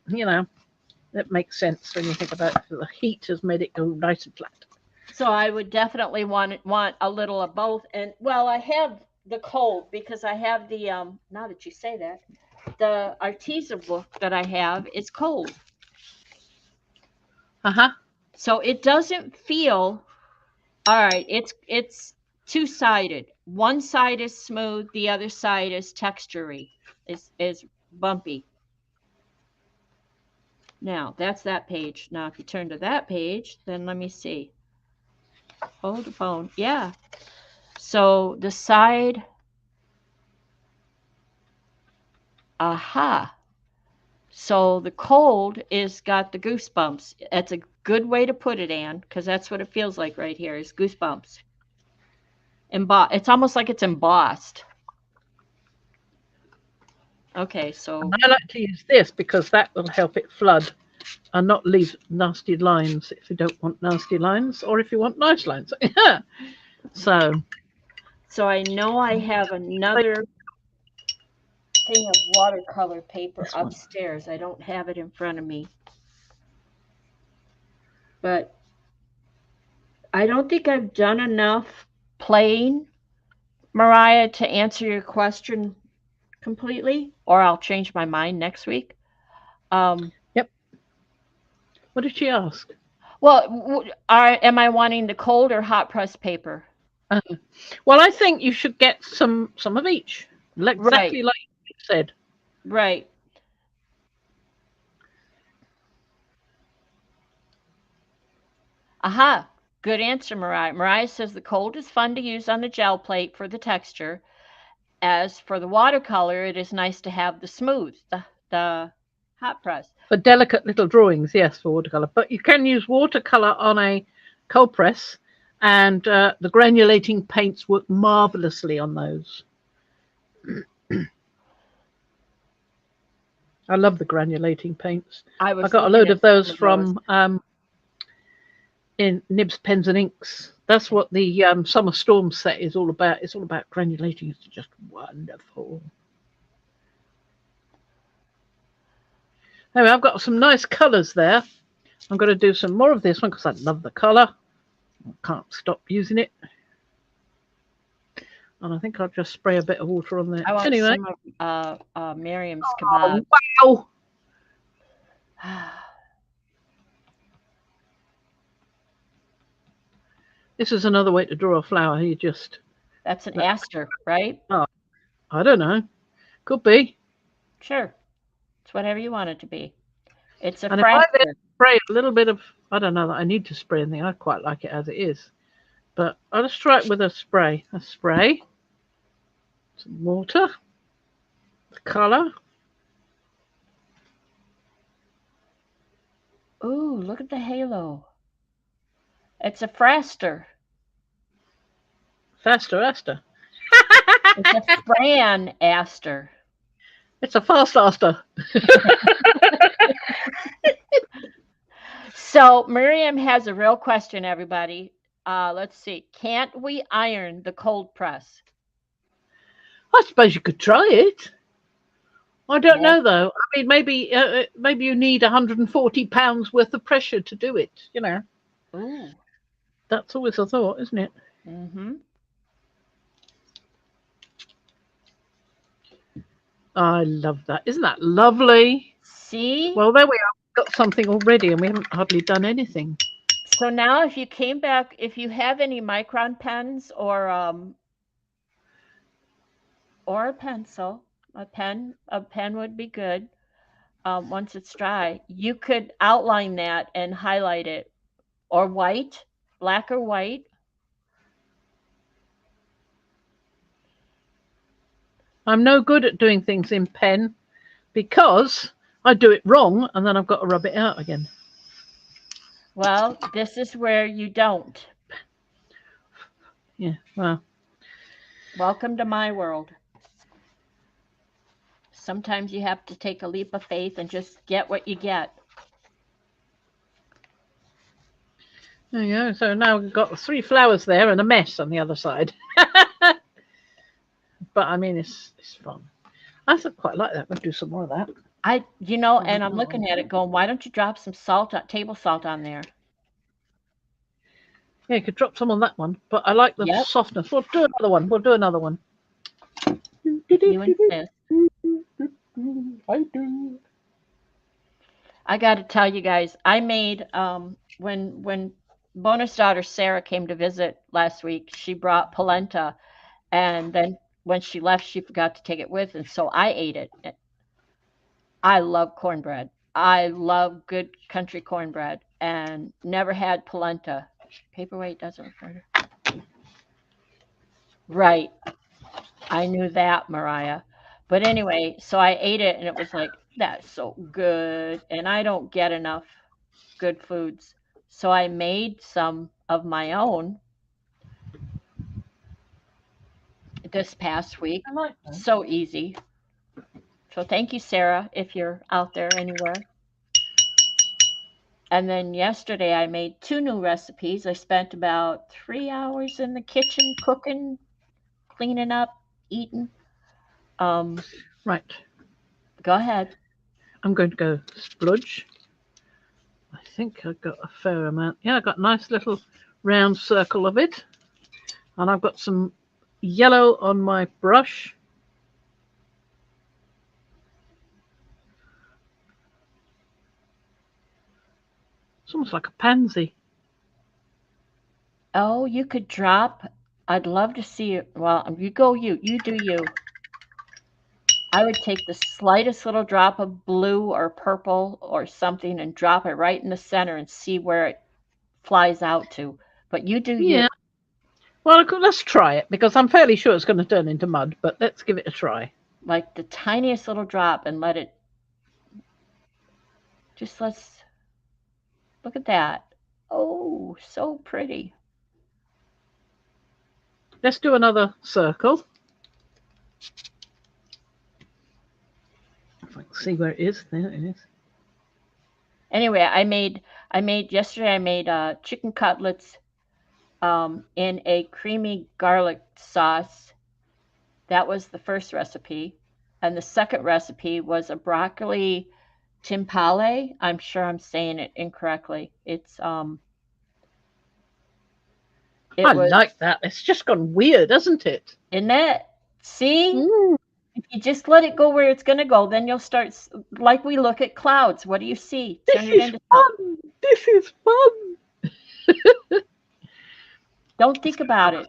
that makes sense when you think about it. The heat has made it go nice and flat. So I would definitely want a little of both. And well, I have the cold because I have the now that you say that, the artisan book that I have is cold. Uh huh. So it doesn't feel all right, it's two-sided. One side is smooth, the other side is textury, is bumpy. Now, that's that page. Now, if you turn to that page, then let me see. Hold the phone. Yeah. So the side, aha. So the cold is got the goosebumps. That's a good way to put it, Anne, because that's what it feels like right here is goosebumps. It's almost like it's embossed. Okay, And so I like to use this because that will help it flood and not leave nasty lines if you don't want nasty lines or if you want nice lines. So, so I know I have another thing of watercolor paper this one. upstairs. I don't have it in front of me, but I don't think I've done enough playing, Mariah, to answer your question completely, or I'll change my mind next week. Um, Yep. What did she ask? well, am I wanting the cold or hot press paper? Uh, well, I think you should get some of each, Right, exactly like you said. right. Aha, good answer, Mariah. Mariah says the cold is fun to use on the gel plate for the texture. As for the watercolor, it is nice to have the smooth, the hot press. For delicate little drawings, yes, for watercolor. But you can use watercolor on a cold press, and the granulating paints work marvelously on those. I love the granulating paints. I I was got a looking load at of some those of those. from in Nibs Pens and Inks. That's what the Summer Storm set is all about. It's all about granulating. It's just wonderful. Anyway, I've got some nice colours there. I'm going to do some more of this one because I love the colour. I can't stop using it. And I think I'll just spray a bit of water on there. I want Anyway. some of Miriam's Oh, kebab. wow. This is another way to draw a flower. You just, That's an aster, right? oh, I don't know. Could be. Sure. It's whatever you want it to be. It's a And if I then fraster. spray a little bit of, I don't know that I need to spray anything. I quite like it as it is. But I'll just try it with a spray. A spray, some water, the colour. Ooh, look at the halo. It's a fraster. Faster, faster. It's a Fran aster. It's a fast faster. So Miriam has a real question, everybody. Let's see. Can't we iron the cold press? I suppose you could try it. I don't Yeah. know though. I mean, maybe you need 140 pounds worth of pressure to do it. Ooh. That's always a thought, isn't it? Mm-hmm. I love that. Isn't that lovely? See? Well, there we are. We've got something already, and we haven't hardly done anything. So now if you came back, if you have any micron pens or a pencil, A pen would be good. Once it's dry, you could outline that and highlight it, or white, black or white. I'm no good at doing things in pen because I do it wrong and then I've got to rub it out again. Well, this is where you don't. Yeah, well, Welcome to my world. Sometimes you have to take a leap of faith and just get what you get. there you go. So now we've got 3 flowers there and a mess on the other side. But I mean, it's fun. I quite like that. I'm going to do some more of that. And I'm looking at it going, why don't you drop some table salt on there? Yeah, you could drop some on that one, but I like the Yep, softness. We'll do another one. We'll do another one. you insist. I do. I got to tell you guys, I made when bonus daughter Sarah came to visit last week, she brought polenta, and then when she left, she forgot to take it with, and so I ate it. I love cornbread. I love good country cornbread, and never had polenta. Paperweight doesn't refer to. Right. I knew that, Mariah. But anyway, so I ate it and it was like, that's so good. And I don't get enough good foods. So I made some of my own this past week. I like that. So easy. So thank you, Sarah, if you're out there anywhere. And then yesterday I made 2 new recipes. I spent about 3 hours in the kitchen cooking, cleaning up, eating. Um, Right. Go ahead. I'm going to go spludge. I think I've got a fair amount. Yeah, I've got a nice little round circle of it. And I've got some yellow on my brush. It's almost like a pansy. Oh, you could drop. I'd love to see it. Well, you go, you do you. I would take the slightest little drop of blue or purple or something and drop it right in the center and see where it flies out to. But you do you. Yeah. Well, let's try it because I'm fairly sure it's going to turn into mud, but let's give it a try. Like the tiniest little drop and let it. Let's look at that. Oh, so pretty. Let's do another circle. If I can see where it is. There it is. Anyway, yesterday I made chicken cutlets in a creamy garlic sauce. That was the first recipe. And the second recipe was a broccoli timpale. I'm sure I'm saying it incorrectly. It I was, like that. It's just gone weird, hasn't it? isn't it? See? Mm, If you just let it go where it's going to go, then you'll start, like we look at clouds. What do you see? this Turn it is into something. fun. This is fun. Don't think about it.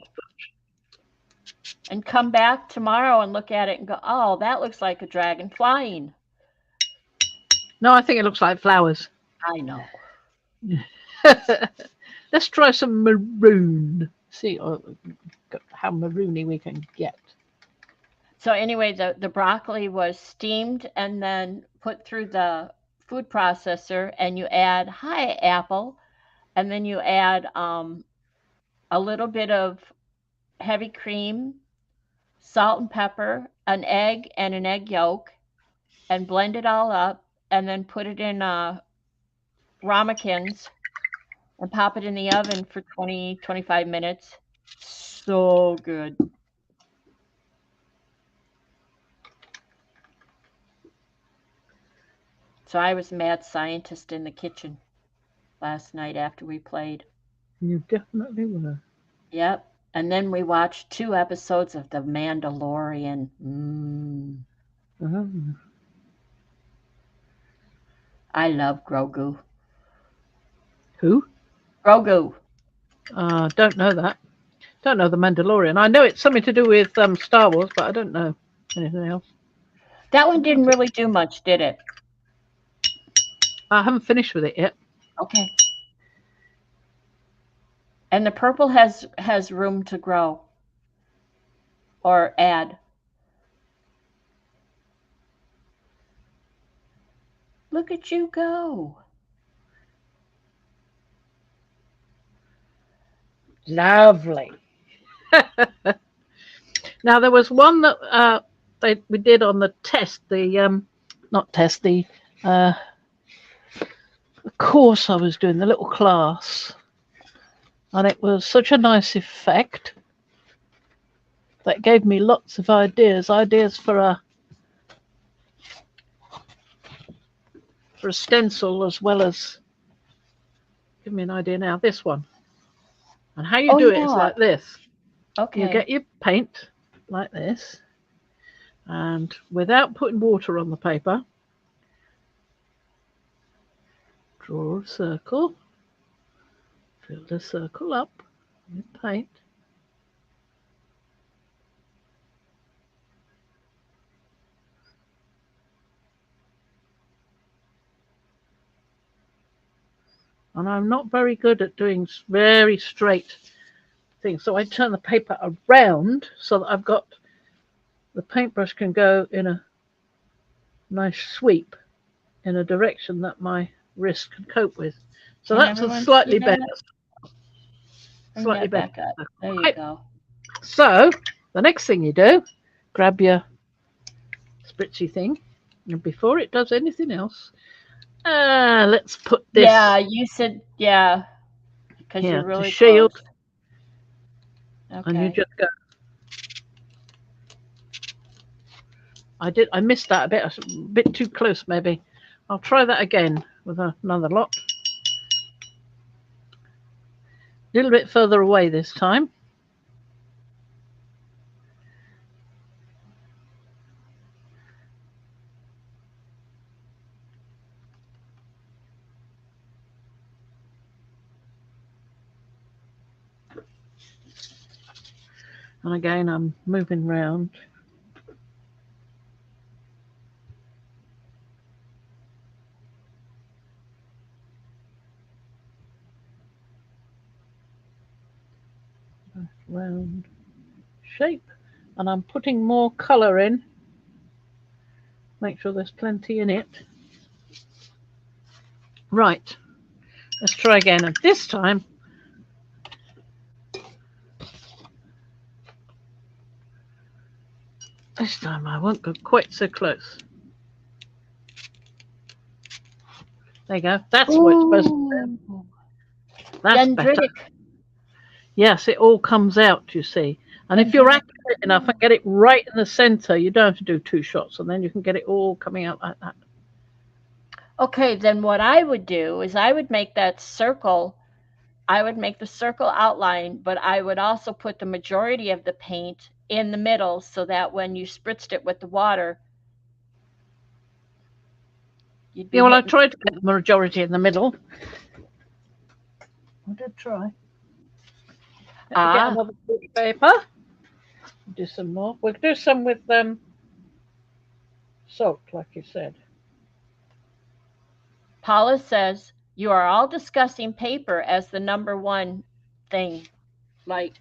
And come back tomorrow and look at it and go, oh, that looks like a dragon flying. No, I think it looks like flowers. I know. Let's try some maroon. See how maroony we can get. So anyway, the broccoli was steamed and then put through the food processor, and you add apple, and then you add a little bit of heavy cream, salt and pepper, an egg and an egg yolk, and blend it all up, and then put it in ramekins and pop it in the oven for 20-25 minutes. So good. So I was mad scientist in the kitchen last night after we played. You definitely were. Yep. And then we watched 2 episodes of The Mandalorian. Mmm. Oh. I love Grogu. Who? Grogu. Don't know that. Don't know the Mandalorian. I know it's something to do with Star Wars, but I don't know anything else. That one didn't really do much, did it? I haven't finished with it yet. Okay. And the purple has room to grow or add. Look at you go. Lovely. Now there was one that we did on the test, the not test, uh, the course I was doing, the little class, and it was such a nice effect that gave me lots of ideas for a stencil, as well as give me an idea now. This one, and how you Oh do it is yeah. like this. You Okay. get your paint like this, and without putting water on the paper, draw a circle, fill the circle up with paint, and I'm not very good at doing very straight things, so I turn the paper around so that I've got the paintbrush can go in a nice sweep in a direction that my wrist can cope with. So Can that's a everyone see slightly better, that? Bring slightly that better. back up. There you Right. go. So the next thing you do, grab your spritzy thing, and before it does anything else, let's put Yeah, this you said yeah, because you're here to really shield, close. and you Okay. just go. I missed that a bit too close maybe. I'll try that again with another lot. A little bit further away this time. And again, I'm moving round. Round shape. And I'm putting more colour in. Make sure there's plenty in it. Right, let's try again. And this time, I won't go quite so close. There you go. That's what it's supposed to Ooh. be. That's better. Dendritic. Yes, it all comes out, you see. And if you're Dendritic. accurate enough and get it right in the centre, you don't have to do two shots, and then you can get it all coming out like that. Okay, then what I would do is I would make that circle. I would make the circle outline, but I would also put the majority of the paint in the middle so that when you spritzed it with the water, you'd Yeah, be well, I hitting. tried to get the majority in the middle. I did try. Let me get Ah, another piece of paper. Do some more. We'll do some with salt, like you said. Paula says you are all discussing paper as the number one thing. Like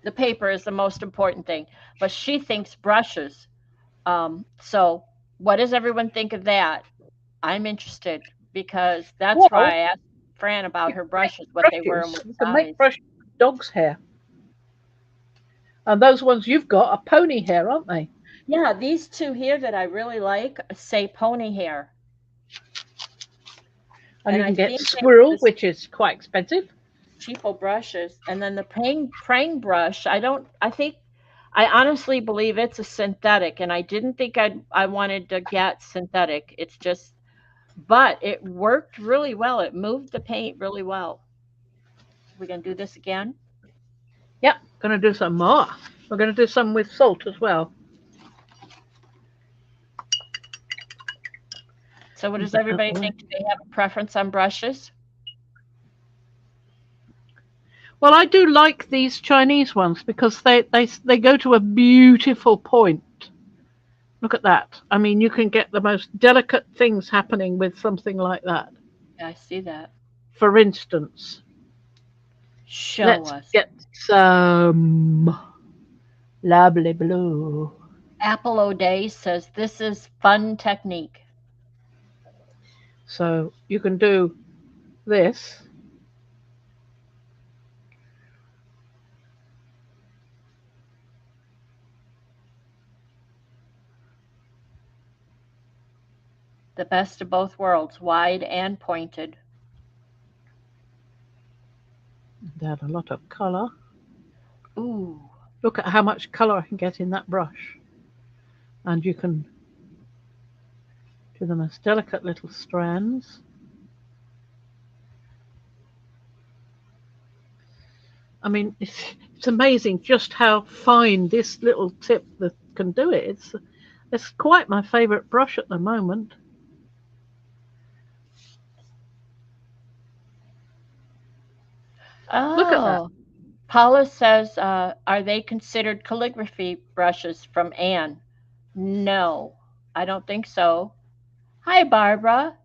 the paper is the most important thing, but she thinks brushes. So what does everyone think of that? I'm interested because that's why Well, I asked Fran about you her can make brushes, what they were and brushes. what You can make size. brushes with dog's hair. And those ones you've got are pony hair, aren't they? Yeah, these two here that I really like say pony hair. And And you I can get think they were squirrel, the which is quite expensive. cheapo brushes. And then the praying brush, I think, I honestly believe it's a synthetic. And I didn't think I wanted to get synthetic. It's just, but it worked really well. It moved the paint really well. We're going to do this again. Yep, going to do some more. We're going to do some with salt as well. So what Move does that out everybody the way. think? Do they have a preference on brushes? Well, I do like these Chinese ones because they go to a beautiful point. Look at that. I mean, you can get the most delicate things happening with something like that. Yeah, I see that. For instance, Show let's us. get some lovely blue. Apple O'Day says this is fun technique. So you can do this. The best of both worlds, wide and pointed. Add a lot of colour. Ooh. Look at how much colour I can get in that brush. And you can do the most delicate little strands. I mean, it's amazing just how fine this little tip that can do it. It's quite my favourite brush at the moment. Look at that. Oh. Paula says, are they considered calligraphy brushes from Anne? No, I don't think so. Hi, Barbara.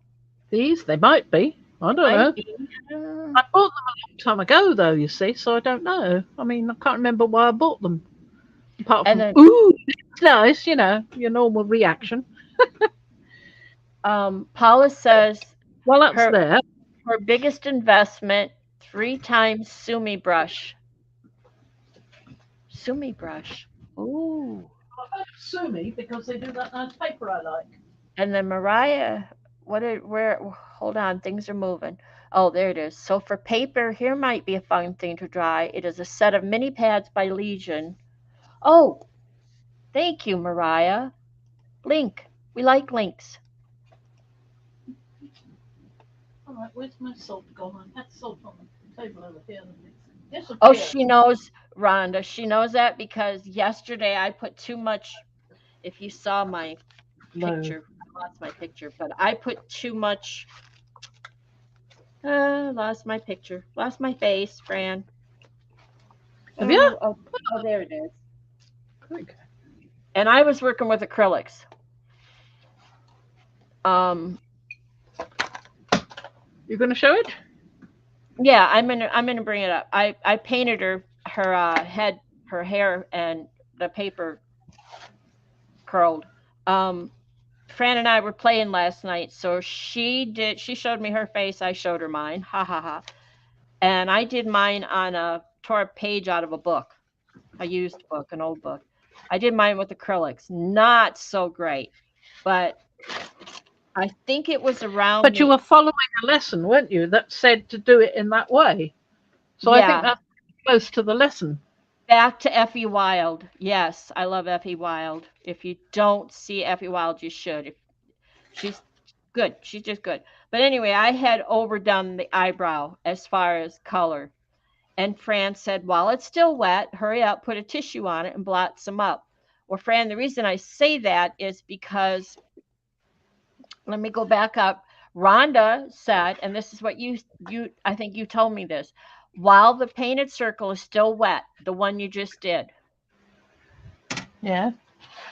These, they might be. I don't Might know. be. Uh, I bought them a long time ago, though, you see, so I don't know. I mean, I can't remember why I bought them. Apart and from, then ooh, it's nice, your normal reaction. Paula says Well, that's her there. her biggest investment 3 times Sumi brush. Sumi brush. Ooh. Sue me because they do that nice paper I like. And then Mariah, where? Hold on, things are moving. Oh, there it is. So for paper, here might be a fun thing to try. It is a set of mini pads by Legion. Oh, thank you, Mariah. Link. We like links. All right, where's my salt gone? I had salt on the table over here and it's Oh, disappeared. she knows, Rhonda. She knows that because yesterday I put too much. If you saw my No. picture, I lost my picture, but I put too much. Lost my picture. Lost my face, Fran. Have you? Oh, there it is. Okay. And I was working with acrylics. Um, You going to show it? yeah, I'm gonna bring it up. I painted her head, her hair, and the paper curled. Um, Fran and I were playing last night, so she showed me her face, I showed her mine. Ha ha ha. And I did mine on a tore a page out of a book, a used book, an old book. I did mine with acrylics. Not so great, but I think it was around But you the were following a lesson, weren't you, that said to do it in that way? So I think yeah, that's close to the lesson. back to Effie Wild. Yes, I love Effie Wild. If you don't see Effie Wild, you should. If she's good, she's just good. But anyway, I had overdone the eyebrow as far as color. And Fran said, while it's still wet, hurry up, put a tissue on it and blot some up. Well, Fran, the reason I say that is because let me go back up. Rhonda said, and this is what you I think you told me this. While the painted circle is still wet, the one you just did, Yeah.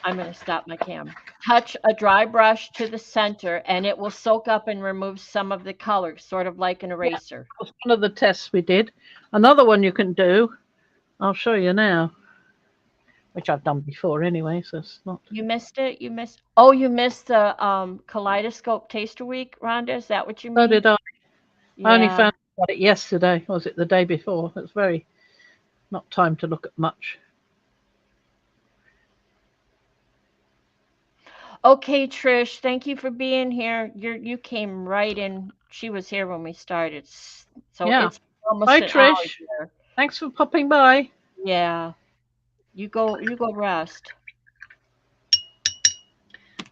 I'm going to stop my camera. Touch a dry brush to the center and it will soak up and remove some of the color, sort of like an Yeah, eraser. that was one of the tests we did. Another one you can do, I'll show you now, which I've done before anyway, so it's not. You missed it? You missed the Kaleidoscope Taster Week, Rhonda? Is that what you So mean? did I. I only Yeah. found out about it yesterday, or was it the day before? It's very not time to look at much. Okay, Trish, thank you for being here. You came right in. She was here when we started. So Yeah. it's almost Bye, an hour Trish. here. Thanks for popping by. Yeah. You go rest.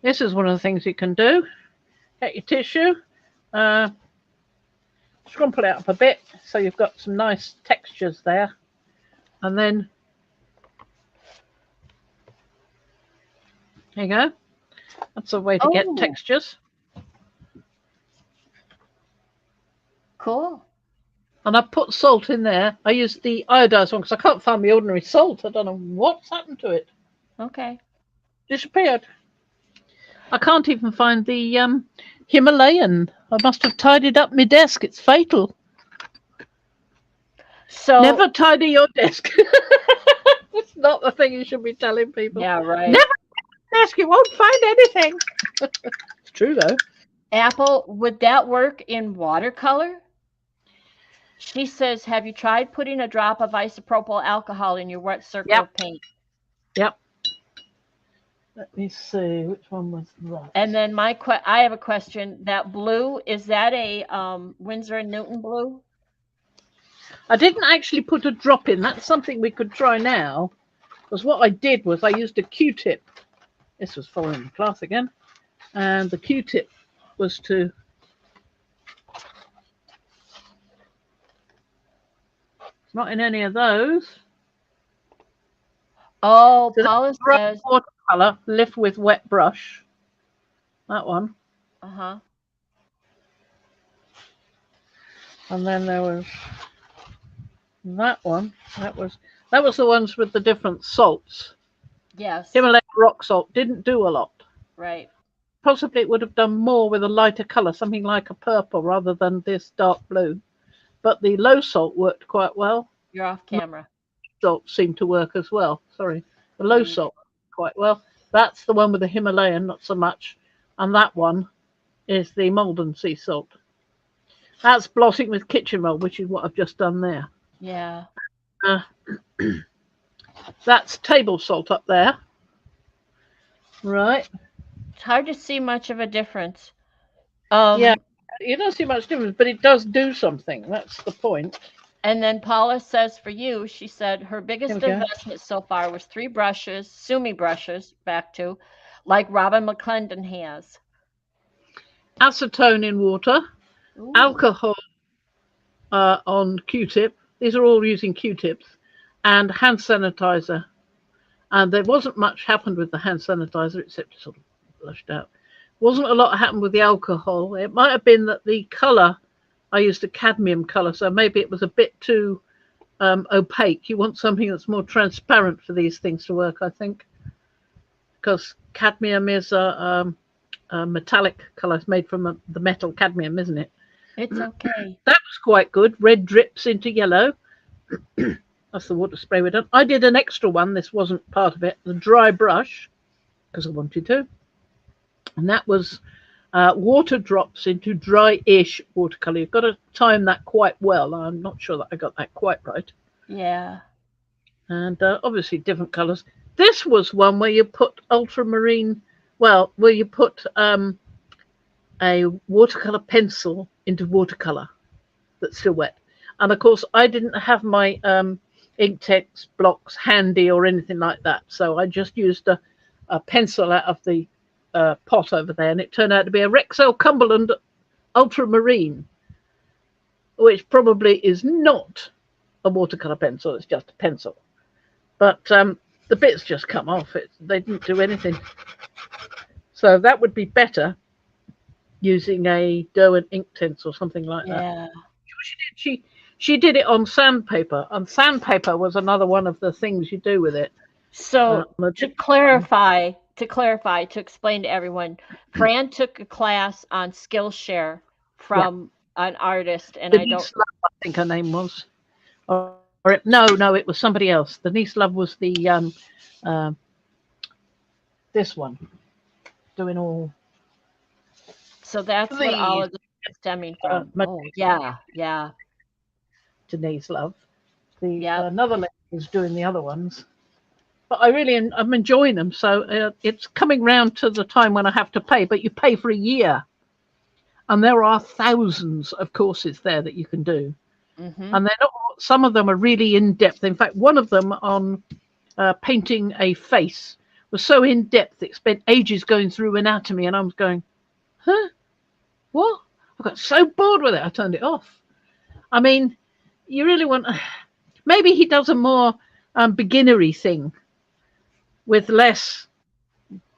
This is one of the things you can do. Get your tissue, uh, scrumple it up a bit so you've got some nice textures there. And then, there you go. That's a way to get Oh, textures. cool. And I put salt in there. I used the iodized one because I can't find the ordinary salt. I don't know what's happened to it. Okay. Disappeared. I can't even find the Himalayan. I must have tidied up my desk. It's fatal. So, Never tidy your desk. It's not the thing you should be telling people. yeah, right. Never desk. You won't find anything. It's true though. Apple, would that work in watercolor? She says, have you tried putting a drop of isopropyl alcohol in your wet circle Yep. of paint? Yep. Let me see. Which one was And that? then I have a question. That blue, is that a Winsor and Newton blue? I didn't actually put a drop in. That's something we could try now. Because what I did was I used a Q-tip. This was following the class again. And the Q-tip was to... It's not in any of those. Oh, So Paula that's bright says, watercolor, lift with wet brush. That one. uh-huh. And then there was that one. That was the ones with the different salts. Yes, Himalayan rock salt didn't do a lot. right. Possibly it would have done more with a lighter color, something like a purple rather than this dark blue. But the low salt worked quite well. You're off camera. Salt seemed to work as well. Sorry, the low Mm, salt quite well. That's the one with the Himalayan, not so much. And that one is the Malden sea salt. That's blotting with kitchen roll, which is what I've just done there. yeah. Uh, that's table salt up there. Right. It's hard to see much of a difference. Yeah. Um, You don't see much difference, but it does do something. That's the point. and then Paula says for you, she said her Here we biggest go. investment so far was 3 brushes, Sumi brushes, back to, like Robin McClendon has. Acetone in water, Ooh, alcohol on Q-tip. These are all using Q-tips, and hand sanitizer. And there wasn't much happened with the hand sanitizer except it sort of flushed out. Wasn't a lot happened with the alcohol. It might have been that the colour, I used a cadmium colour, so maybe it was a bit too opaque. You want something that's more transparent for these things to work, I think, because cadmium is a metallic colour. It's made from the metal cadmium, isn't it? it's okay. That was quite good. Red drips into yellow. That's the water spray we done. I did an extra one. This wasn't part of it. The dry brush, because I wanted to. And that was water drops into dry-ish watercolor. You've got to time that quite well. I'm not sure that I got that quite right. Yeah. And obviously different colors. This was one where you put ultramarine, well, where you put a watercolor pencil into watercolor that's still wet. And of course, I didn't have my Inktex blocks handy or anything like that. So I just used a pencil out of the pot over there, and it turned out to be a Rexel Cumberland Ultramarine, which probably is not a watercolor pencil. It's just a pencil. But the bits just come off. They didn't do anything. So that would be better using a Derwent Inktense or something like that. Yeah. She did it on sandpaper, and sandpaper was another one of the things you do with it. So to clarify, to explain to everyone, Fran took a class on Skillshare from an artist, and I don't. Denise Love, I think her name was. Or no, it was somebody else. Denise Love was the this one doing all. So that's what all of this is stemming from. Oh, yeah, yeah, Denise Love. The yep. another lady was doing the other ones. But I'm enjoying them. So it's coming round to the time when I have to pay. But you pay for a year, and there are thousands of courses there that you can do. Mm-hmm. And they're not. Some of them are really in depth. In fact, one of them on painting a face was so in depth it spent ages going through anatomy, and I was going, huh? What? I got so bored with it, I turned it off. I mean, you really want. Maybe he does a more beginnery thing with less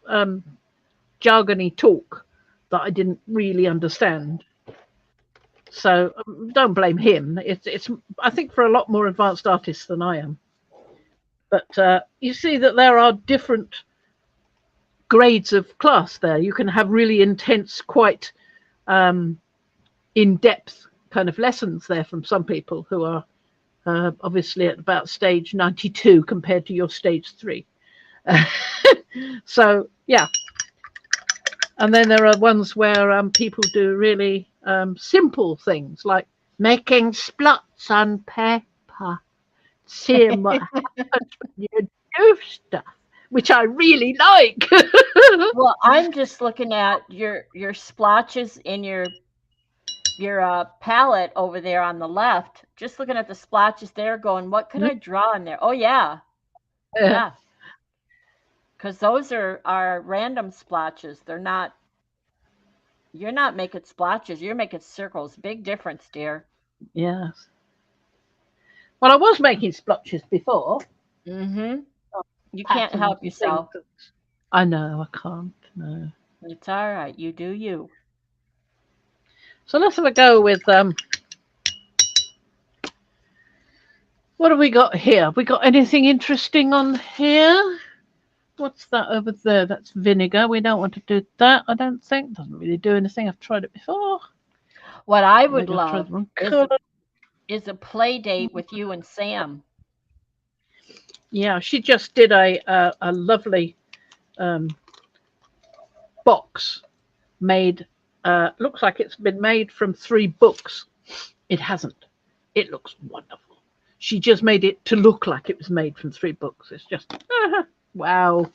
jargony talk that I didn't really understand. So don't blame him. It's I think for a lot more advanced artists than I am. But you see that there are different grades of class there. You can have really intense, quite in-depth kind of lessons there from some people who are obviously at about stage 92 compared to your stage 3. So, yeah. And then there are ones where people do really simple things like making splots on paper, seeing what happens when you do stuff, which I really like. Well, I'm just looking at your splotches in your palette over there on the left. Just looking at the splotches there, going, what could I draw in there? Oh yeah, yeah. Because those are random splotches. They're not. You're not making splotches. You're making circles. Big difference, dear. Yes. Well, I was making splotches before. Mm-hmm. You can't Patterns help and things. yourself. I know, I can't. No. It's all right. You do you. So let's have a go with what have we got here? Have we got anything interesting on here? What's that over there? That's vinegar. We don't want to do that, I don't think. Doesn't really do anything. I've tried it before. What I would Maybe I've tried love the wrong is colour. is a play date with you and Sam. Yeah, she just did a lovely box made. Looks like it's been made from 3 books. It hasn't. It looks wonderful. She just made it to look like it was made from 3 books. It's just wow.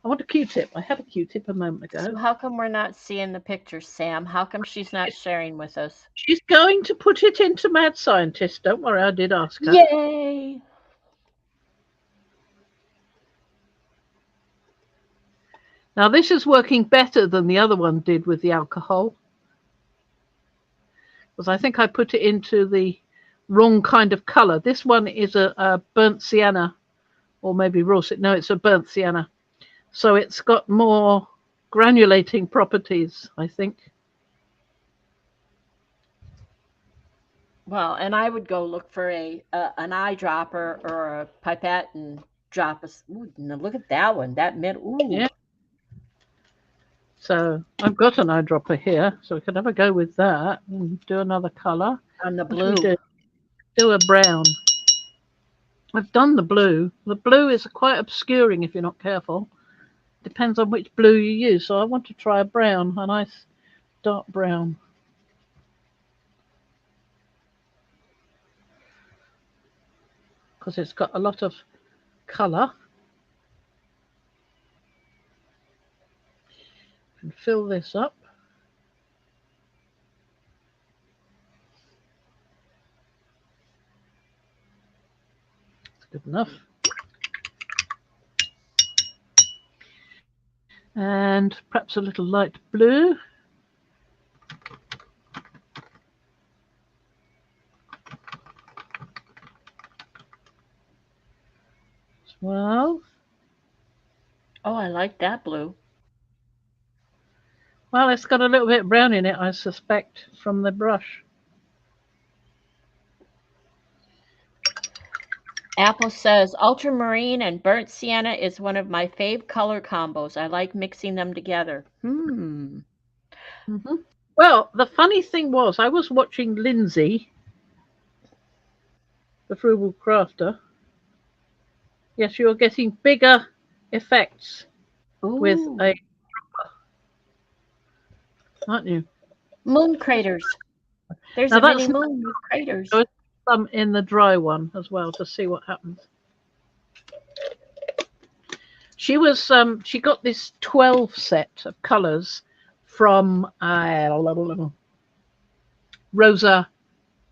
I want a Q-tip. I had a Q-tip a moment So ago. how come we're not seeing the pictures, Sam? How come she's not sharing with us? She's going to put it into Mad Scientist. Don't worry, I did ask her. Yay! Now this is working better than the other one did with the alcohol. Because I think I put it into the wrong kind of colour. This one is a burnt sienna, or maybe russet. No, it's a burnt sienna. So it's got more granulating properties, I think. Well, and I would go look for an eyedropper or a pipette and drop us. Ooh, now look at that one. That mid. Ooh. Yeah. So I've got an eyedropper here, so we could have a go with that and do another colour. On the What should we blue. do a brown. I've done the blue. The blue is quite obscuring if you're not careful. Depends on which blue you use. So I want to try a brown, a nice dark brown. Because it's got a lot of colour. And fill this up. It's good enough. And perhaps a little light blue. As well. Oh, I like that blue. Well, it's got a little bit of brown in it, I suspect, from the brush. Apple says ultramarine and burnt sienna is one of my fave color combos. I like mixing them together. Mm-hmm. Well, the funny thing was, I was watching Lindsay, the frugal crafter. Yes, you're getting bigger effects with a, aren't you? Moon craters. There's Now a mini that's moon with craters. some in the dry one as well to see what happens. She was she got this 12 set of colours from Rosa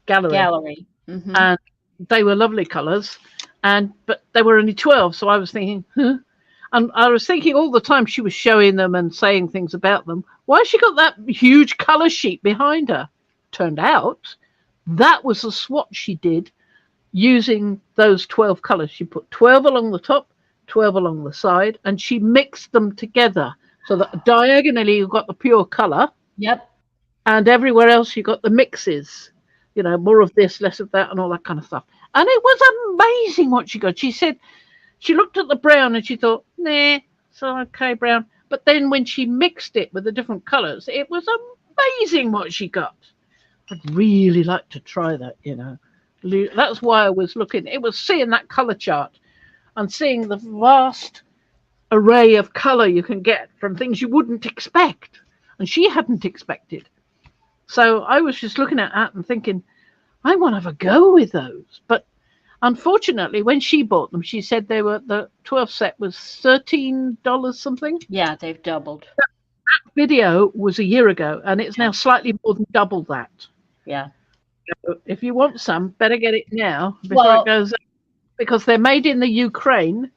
Gallery. Mm-hmm. And they were lovely colours, but they were only 12. So I was thinking, huh? And I was thinking all the time she was showing them and saying things about them. Why has she got that huge colour sheet behind her? Turned out that was a swatch she did using those 12 colours. She put 12 along the top, 12 along the side, and she mixed them together so that diagonally you got the pure colour. Yep. And everywhere else you got the mixes, you know, more of this, less of that, and all that kind of stuff. And it was amazing what she got. She said she looked at the brown and she thought, nah, it's okay, brown. But then when she mixed it with the different colours, it was amazing what she got. I'd really like to try that, you know. That's why I was looking. It was seeing that colour chart and seeing the vast array of colour you can get from things you wouldn't expect. And she hadn't expected. So I was just looking at that and thinking, I want to have a go with those. But unfortunately, when she bought them, she said the 12 set was $13 something. Yeah, they've doubled. Video was a year ago, and it's Yeah. now slightly more than double that. Yeah. So if you want some, better get it now before it Well, goes up, because they're made in the Ukraine,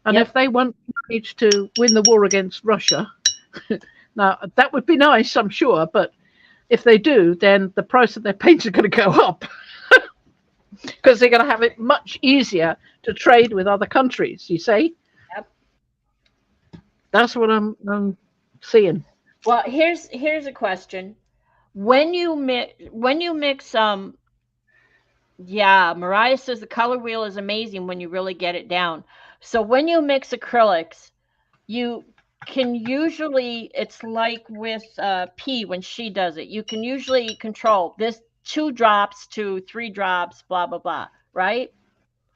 and yep. if they want to manage to win the war against Russia, now that would be nice, I'm sure, but if they do, then the price of their paints are going to go up because they're going to have it much easier to trade with other countries. You see, Yep. that's what I'm seeing. Well, here's a question. When you mix yeah, Mariah says the color wheel is amazing when you really get it down. So when you mix acrylics, you can usually, it's like with P when she does it, you can usually control this 2 drops to 3 drops, blah blah blah, right?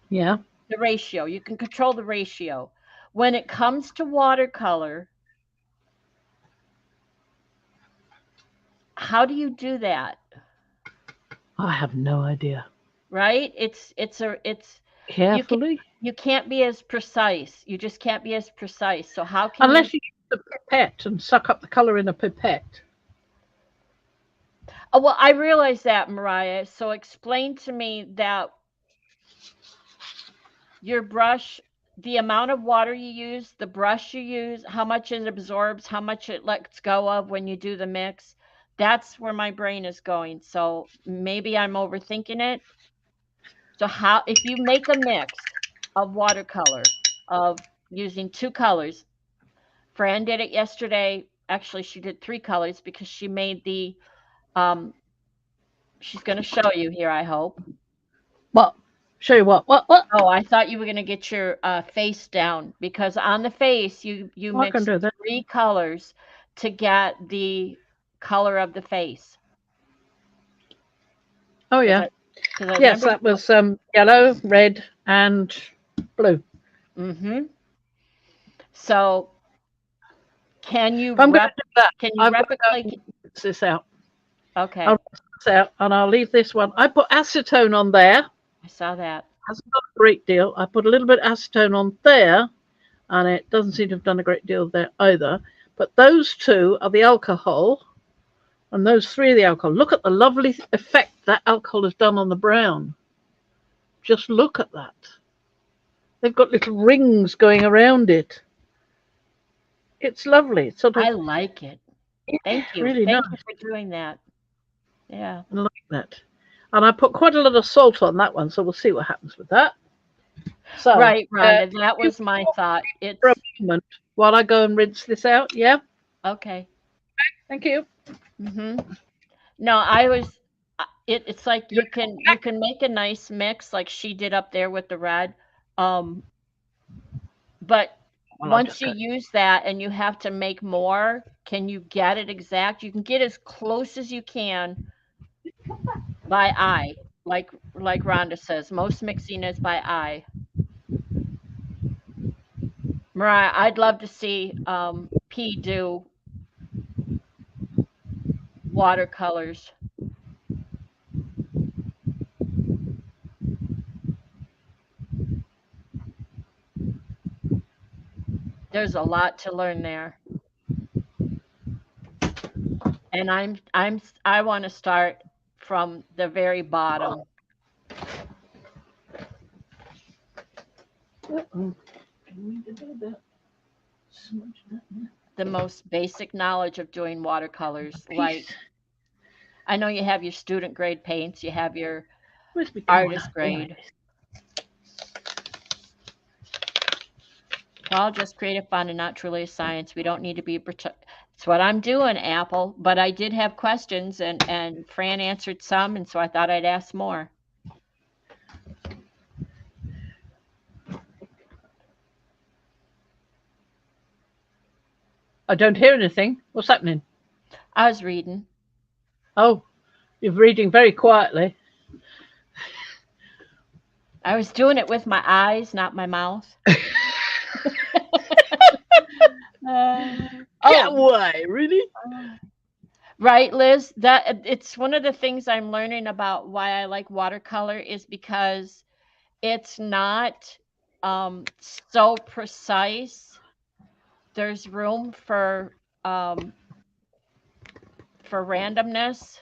Yeah, The ratio. You can control the ratio. When it comes to watercolor, how do you do that? I have no idea. Right? It's you can Carefully, you can't be as precise. You just can't be as precise. So how can you? unless you use the pipette and suck up the color in a pipette. Oh, well, I realize that, Mariah. So explain to me that your brush, the amount of water you use, the brush you use, how much it absorbs, how much it lets go of when you do the mix. That's where my brain is going. So maybe I'm overthinking it. So how, if you make a mix of watercolor, of using 2 colors, Fran did it yesterday. Actually, she did 3 colors because she made the, um, she's going to show you here, I hope. What? Show you what? What? Oh, I thought you were going to get your face down because on the face, you Oh, I can mix do that. 3 colors to get the color of the face. Oh Because yeah. I, because I Yes, remember. that was yellow, red, and blue. Mm-hmm. So can you If I'm going to do that, can you I've got to go replicate? and rinse this out. I'll Okay, rinse this out, and I'll leave this one. I put acetone on there. I saw that. Hasn't done a great deal. I put a little bit of acetone on there, and it doesn't seem to have done a great deal there either. But those two are the alcohol, and those three are the alcohol. Look at the lovely effect that alcohol has done on the brown. Just look at that. They've got little rings going around it. It's lovely. It's sort I of like it. Thank you. really nice. Thank you for doing that. Yeah. I like that. And I put quite a lot of salt on that one, so we'll see what happens with that. So, Right, Rhonda. That you was my thought. for a It's moment while I go and rinse this out. Yeah, okay. thank you. Mm-hmm. No, I was. It's like You're you can make a nice mix like she did up there with the red. Um, but well, I'll once just you go. use that and you have to make more, can you get it exact? You can get as close as you can by eye, like Rhonda says. Most mixing is by eye. Mariah, I'd love to see P do watercolors. There's a lot to learn there. And I want to start from the very bottom. Uh-oh. Can we do that? Smudge that in. The most basic knowledge of doing watercolors. Like Piece. I know you have your student grade paints, you have your Where's my corner? artist There it grade. is. It's all just creative fun and not truly a science. We don't need to be. It's what I'm doing, Apple. But I did have questions, and Fran answered some, and so I thought I'd ask more. I don't hear anything. What's happening? I was reading. Oh, you're reading very quietly. I was doing it with my eyes, not my mouth. Get Oh, away, really? right, Liz. That it's one of the things I'm learning about why I like watercolor is because it's not so precise. There's room um, for randomness.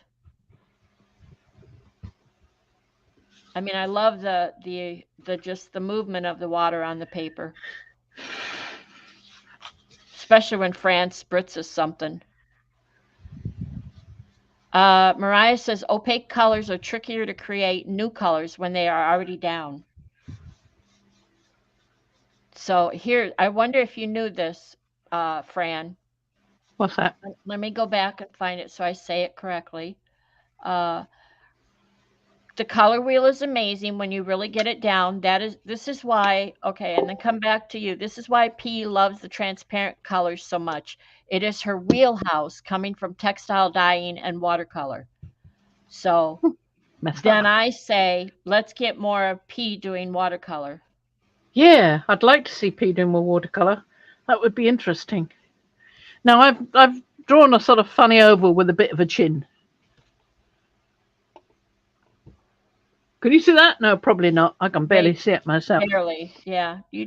I mean, I love the just the movement of the water on the paper, especially when Fran spritzes something. Mariah says opaque colors are trickier to create new colors when they are already down. So here, I wonder if you knew this, Fran. What's that? Let me go back and find it so I say it correctly. Uh, the color wheel is amazing when you really get it down. This is why, okay, and then come back to you. This is why P loves the transparent colors so much. It is her wheelhouse coming from textile dyeing and watercolor. So Messed then up. I say, let's get more of P doing watercolor. Yeah, I'd like to see P doing more watercolor. That would be interesting. Now I've drawn a sort of funny oval with a bit of a chin. Can you see that? No, probably not. I can barely Wait, see it myself. barely. Yeah. But You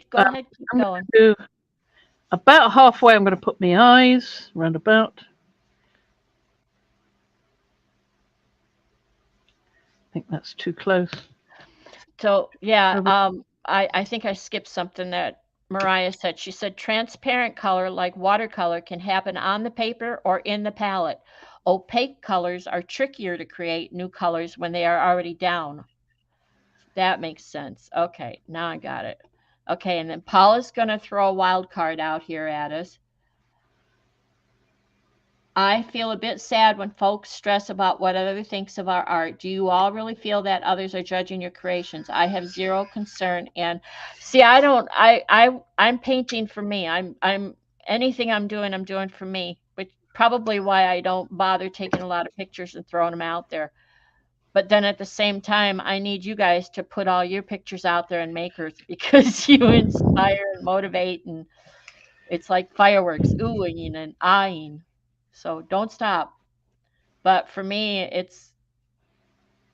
go ahead, keep I'm going going. to do about halfway. I'm going to put my eyes round about. I think that's too close. So yeah, Over. I think I skipped something that Mariah said. She said transparent color like watercolor can happen on the paper or in the palette. Opaque colors are trickier to create new colors when they are already down. That makes sense. Okay, now I got it. Okay, and then Paula's going to throw a wild card out here at us. I feel a bit sad when folks stress about what others thinks of our art. Do you all really feel that others are judging your creations? I have zero concern and see I don't I'm painting for me. I'm anything I'm doing for me, which probably why I don't bother taking a lot of pictures and throwing them out there. But then at the same time, I need you guys to put all your pictures out there and makers because you inspire and motivate and it's like fireworks, oohing and eyeing. So don't stop. But for me, it's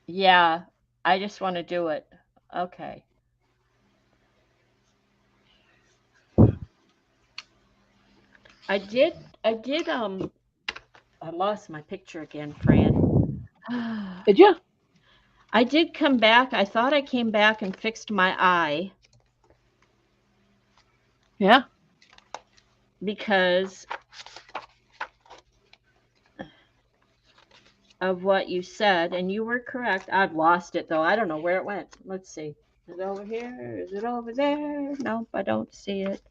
yeah, I just want to do it. Okay. I did I lost my picture again, Fran. Did you? I did come back. I thought I came back and fixed my eye Yeah. because of what you said, and you were correct. I've lost it though. I don't know where it went. Let's see. Is it over here? Is it over there? Nope, I don't see it.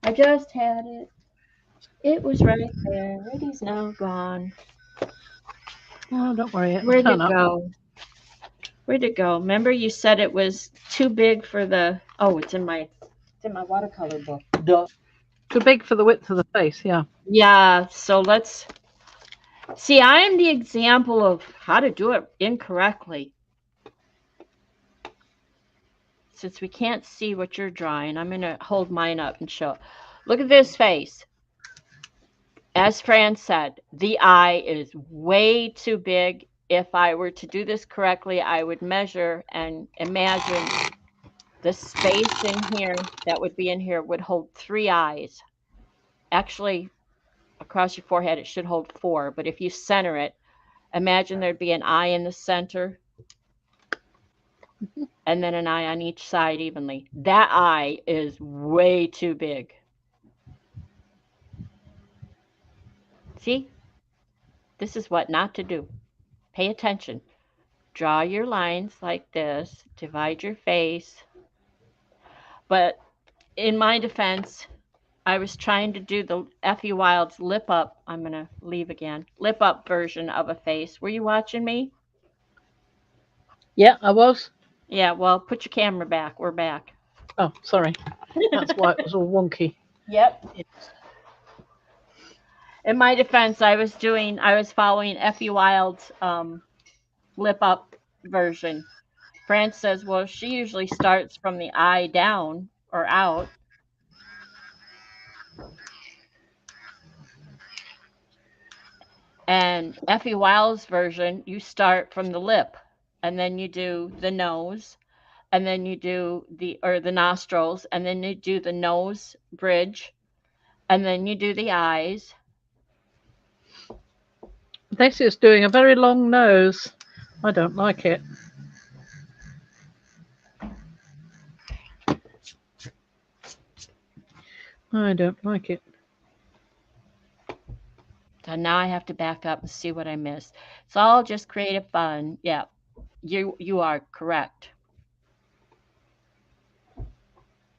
I just had it. It was right there. It is now gone. Oh, don't worry. It'll Where'd turn it up. go? Where'd it go? Remember you said it was too big for the oh, it's in my watercolor book. Duh. Too big for the width of the face. Yeah. Yeah, so let's see. I am the example of how to do it incorrectly. Since we can't see what you're drawing, I'm going to hold mine up and show. Look at this face. As Fran said, the eye is way too big. If I were to do this correctly, I would measure and imagine the space in here that would be in here would hold 3 eyes. Actually, across your forehead, it should hold 4. But if you center it, imagine there'd be an eye in the center and then an eye on each side evenly. That eye is way too big. See? This is what not to do. Pay attention. Draw your lines like this. Divide your face. But in my defense, I was trying to do the Effie Wild's lip up. I'm going to leave again. Lip up version of a face. Were you watching me? Yeah, I was. Yeah, well, put your camera back. We're back. Oh, sorry. That's why it was all wonky. Yep. In my defense, I was following Effie Wild's lip up version. Fran says, well, she usually starts from the eye down or out. And Effie Wild's version, you start from the lip and then you do the nose and then you do the nostrils and then you do the nose bridge and then you do the eyes. This is doing a very long nose. I don't like it. I don't like it. So now I have to back up and see what I missed. It's all just creative fun. Yeah, you are correct.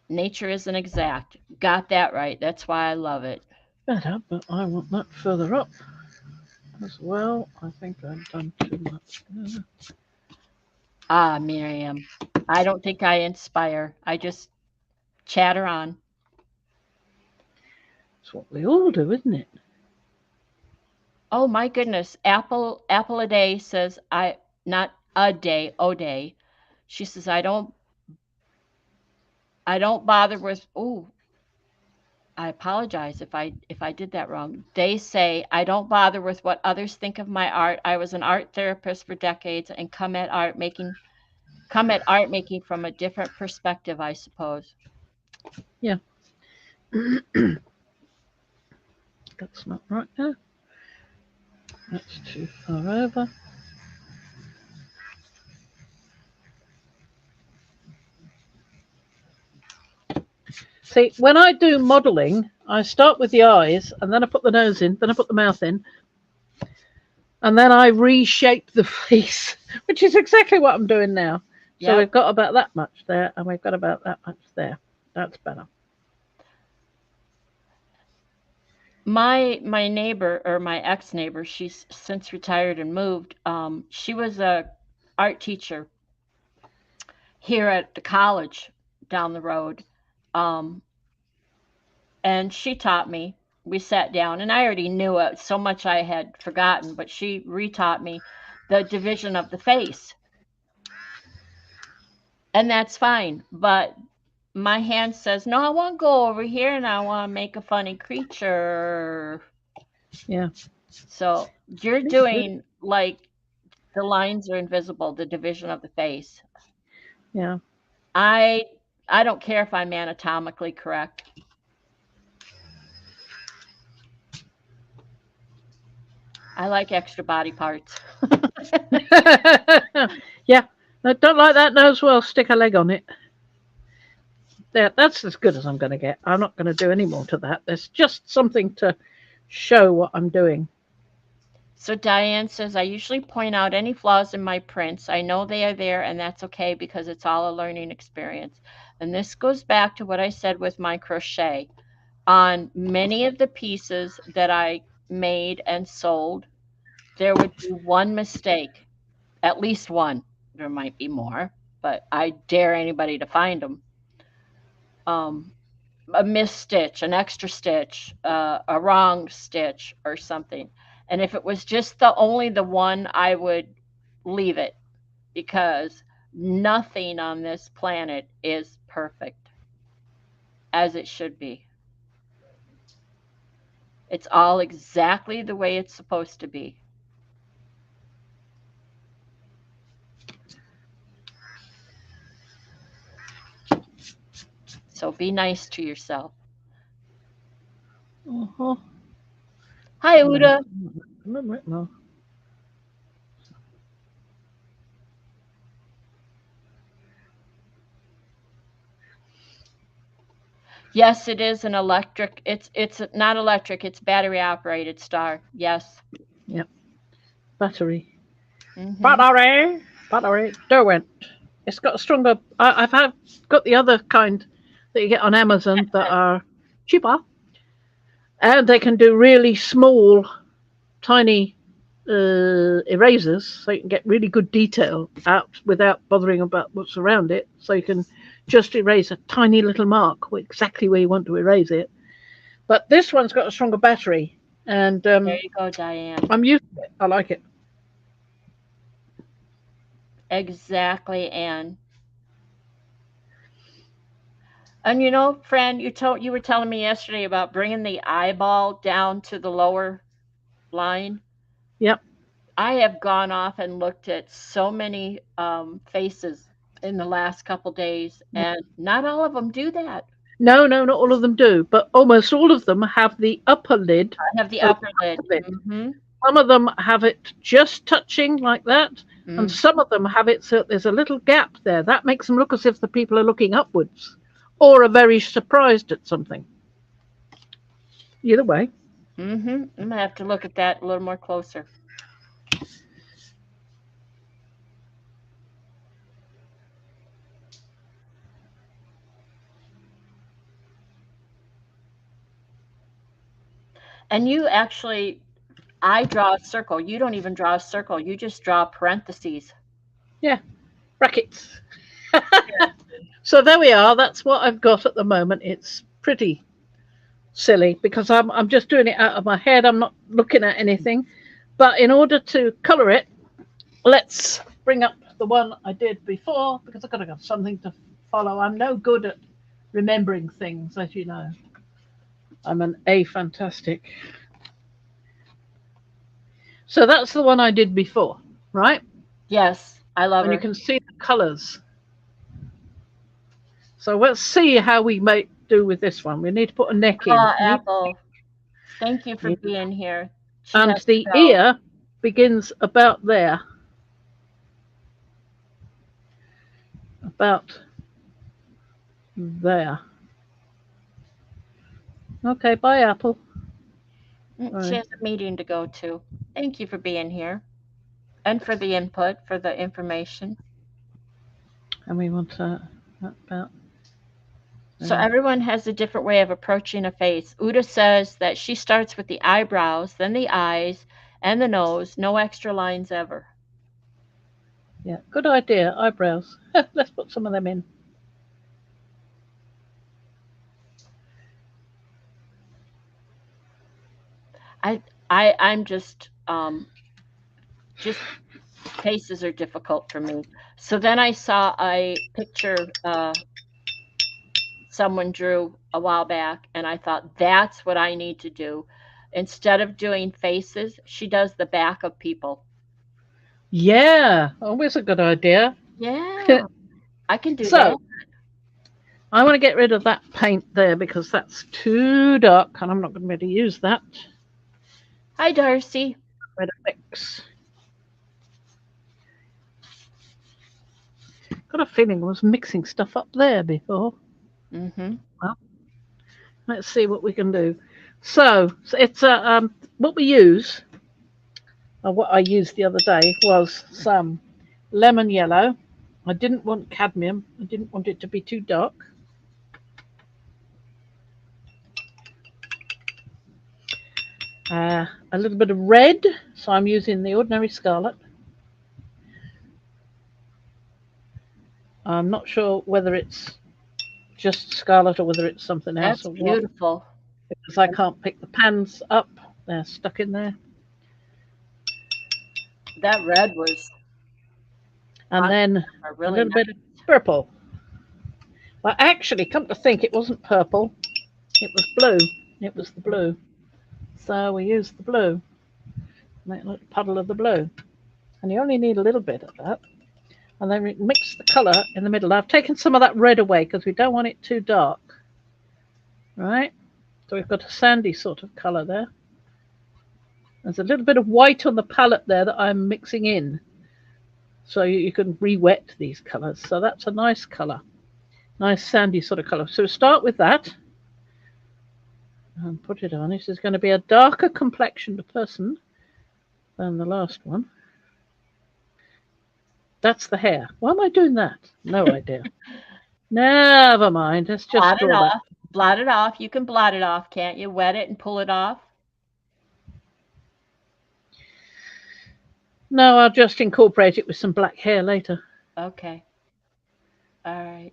Nature isn't exact. Got that right. That's why I love it. Better, but I want that further up as well. I think I've done too much. Ah, Miriam. I don't think I inspire. I just chatter on. It's what we all do, isn't it? Oh my goodness. Apple a day says I not a day, o day. She says I don't bother with oh, I apologize if I did that wrong. They say I don't bother with what others think of my art. I was an art therapist for decades and come at art making from a different perspective, I suppose. Yeah. That's not right there. That's too far over. See, when I do modelling, I start with the eyes, and then I put the nose in, then I put the mouth in, and then I reshape the face, which is exactly what I'm doing now. So Yep. we've got about that much there, and we've got about that much there. That's better. My neighbor or my ex neighbor, she's since retired and moved. She was a art teacher here at the college down the road. Um, and she taught me. We sat down, and I already knew it so much I had forgotten, but she retaught me the division of the face, and that's fine. But my hand says, "No, I want to go over here, and I want to make a funny creature." Yeah. So you're Me too. doing like the lines are invisible, the division of the face. Yeah. I I don't care if I'm anatomically correct. I like extra body parts. Yeah. No, don't like that nose. Well, stick a leg on it. There, that's as good as I'm going to get. I'm not going to do any more to that. There's just something to show what I'm doing. So Diane says, I usually point out any flaws in my prints. I know they are there, and that's okay because it's all a learning experience. And this goes back to what I said with my crochet. On many of the pieces that I made and sold, there would be one mistake, at least one. There might be more, but I dare anybody to find them. Um, a missed stitch, an extra stitch, a wrong stitch, or something. And if it was just the one, I would leave it because nothing on this planet is perfect as it should be. It's all exactly the way it's supposed to be. So be nice to yourself. Uh-huh. Hi, Uda. No. Yes, it is an electric. It's not electric. It's battery operated star. Yes. Yep. Battery. Hmm. Battery. Battery. Derwent. It's got a stronger. I've got the other kind that you get on Amazon that are cheaper, and they can do really small, tiny erasers, so you can get really good detail out without bothering about what's around it. So you can just erase a tiny little mark exactly where you want to erase it. But this one's got a stronger battery, And There you go, Diane. I'm used to it. I like it. Exactly, Anne. And Fran, you were telling me yesterday about bringing the eyeball down to the lower line. Yep. I have gone off and looked at so many faces in the last couple days, and not all of them do that. No, no, not all of them do, but almost all of them have the upper lid I have the a upper little lid. bit. Mm-hmm. Some of them have it just touching like that, and Mm. some of them have it so there's a little gap there. That makes them look as if the people are looking upwards or are very surprised at something. Either way. Mm-hmm. I'm gonna have to look at that a little more closer. And you actually, I draw a circle. You don't even draw a circle. You just draw parentheses. Yeah, brackets. So there we are. That's what I've got at the moment. It's pretty silly because I'm just doing it out of my head. I'm not looking at anything. But in order to colour it, let's bring up the one I did before because I've got to have something to follow. I'm no good at remembering things, as you know. I'm an A fantastic. So that's the one I did before, right? Yes, I love And you her. can see the colours. So let's see how we might do with this one. We need to put a neck in. Oh, You need, Apple, thank you for you- being here. She and has to the go. ear begins about there, about there. Okay, bye, Apple. She Bye. has a meeting to go to. Thank you for being here and for the input, for the information. And we want about So there. everyone has a different way of approaching a face. Uda says that she starts with the eyebrows, then the eyes, and the nose. No extra lines ever. Yeah, good idea. Eyebrows. Let's put some of them in. I I'm just faces are difficult for me. So then I saw a picture someone drew a while back, and I thought that's what I need to do. Instead of doing faces, she does the back of people. Yeah, always a good idea. Yeah, I can do that. So I want to get rid of that paint there because that's too dark and I'm not going to be able to use that. Hi, Darcy. Red mix. Got a feeling I was mixing stuff up there before. Mm-hmm. Well, let's see what we can do. So it's what we use, or what I used the other day was some lemon yellow. I didn't want cadmium. I didn't want it to be too dark. A little bit of red, so I'm using the ordinary scarlet. I'm not sure whether it's just scarlet or whether it's something else That's or what, beautiful. because I can't pick the pans up. They're stuck in there. That red was And on then camera a really little bit of nice. purple. Well, actually, come to think, it wasn't purple. It was blue. It was the blue. So we used the blue. Make a little puddle of the blue. And you only need a little bit of that. And then we mix the colour in the middle. I've taken some of that red away because we don't want it too dark. Right? So we've got a sandy sort of colour there. There's a little bit of white on the palette there that I'm mixing in. So you can re-wet these colours. So that's a nice colour. Nice sandy sort of colour. So start with that. And put it on. This is going to be a darker complexioned person than the last one. That's the hair. Why am I doing that? No idea. Never mind. Let's just Blot it draw that. off. Blot it off. You can blot it off, can't you? Wet it and pull it off. No, I'll just incorporate it with some black hair later. Okay. All right.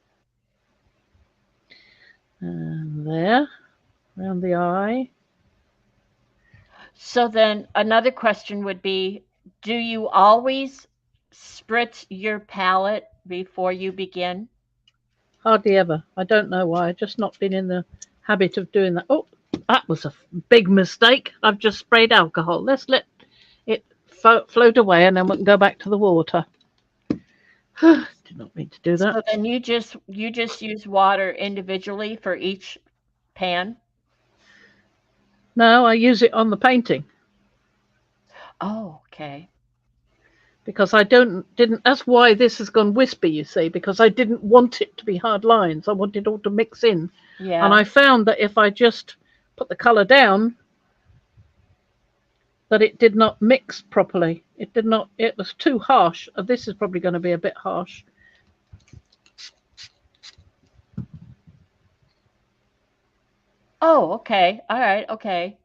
And there, around the eye. So then another question would be, do you always spritz your palette before you begin? Hardly ever. I don't know why. I've just not been in the habit of doing that. Oh, that was a big mistake. I've just sprayed alcohol. Let's let it float away and then we can go back to the water. Did not mean to do that. So then you just use water individually for each pan? No, I use it on the painting Oh, okay. because I didn't. That's why this has gone wispy. You see, because I didn't want it to be hard lines. I wanted it all to mix in, and Yeah. I found that if I just put the colour down, that it did not mix properly. It did not. It was too harsh. This is probably going to be a bit harsh. Oh, okay. All right. Okay.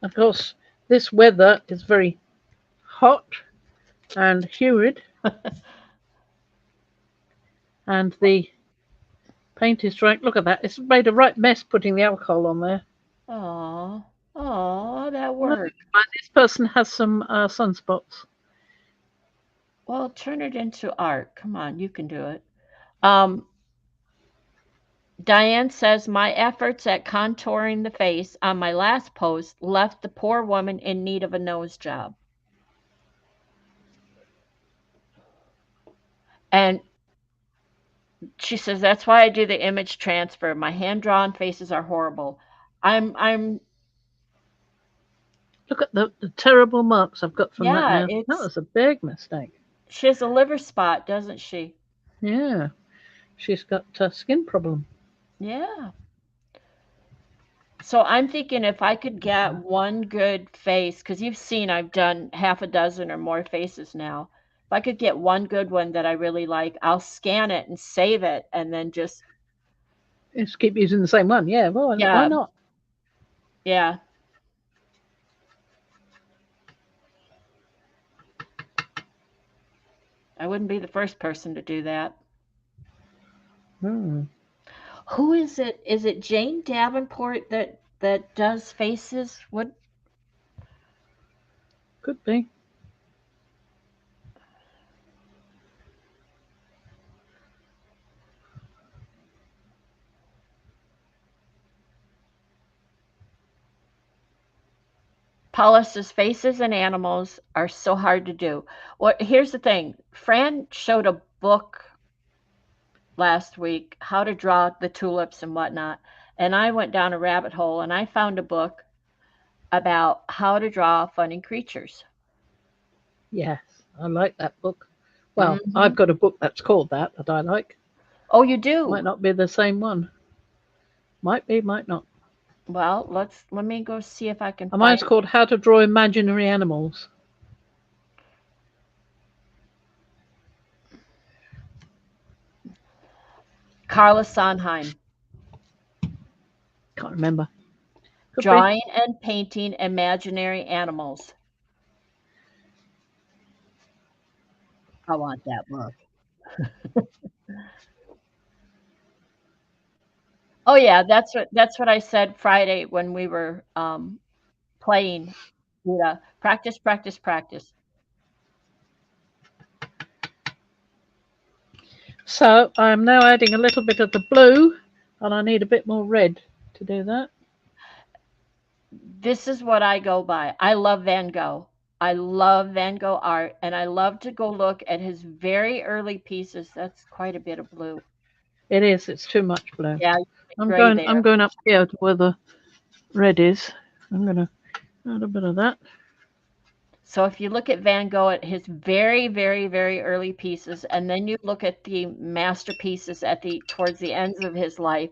Of course, this weather is very hot and humid, and the paint is drying. Look at that. It's made a right mess putting the alcohol on there. Oh, oh, that No, worked. this person has some sunspots. Well, turn it into art. Come on, you can do it. Um, Diane says my efforts at contouring the face on my last post left the poor woman in need of a nose job. And she says that's why I do the image transfer. My hand-drawn faces are horrible. I'm Look at the terrible marks I've got from that yeah, now. That it's was a big mistake. she has a liver spot, doesn't she? Yeah, she's got a skin problem. Yeah. So I'm thinking if I could get one good face, because you've seen I've done half a dozen or more faces now. If I could get one good one that I really like, I'll scan it and save it and then just, Just keep using the same one. Yeah, well, why yeah, not? yeah. I wouldn't be the first person to do that. Hmm, Who is it? Is it Jane Davenport that does faces? What? could be. Paula says faces and animals are so hard to do. Well, here's the thing. Fran showed a book last week, how to draw the tulips and whatnot. And I went down a rabbit hole and I found a book about how to draw funny creatures. Yes, I like that book. Well, Hmm. I've got a book that's called that I like. Oh, you Might do? not be the same one. Might be, might not. Well, let me go see if I can And find mine's called How to Draw Imaginary Animals. Carla Sondheim, Can't remember. Could be. Drawing and Painting Imaginary Animals. I want that book. Oh yeah, that's what I said Friday when we were playing. Yeah, practice, practice, practice. So I'm now adding a little bit of the blue, and I need a bit more red to do that. This is what I go by. I love Van Gogh. I love Van Gogh art, and I love to go look at his very early pieces. That's quite a bit of blue. It is. It's too much blue. Yeah, you get I'm gray going. there. I'm going up here to where the red is. I'm going to add a bit of that. So if you look at Van Gogh at his very, very, very early pieces, and then you look at the masterpieces at the towards the ends of his life,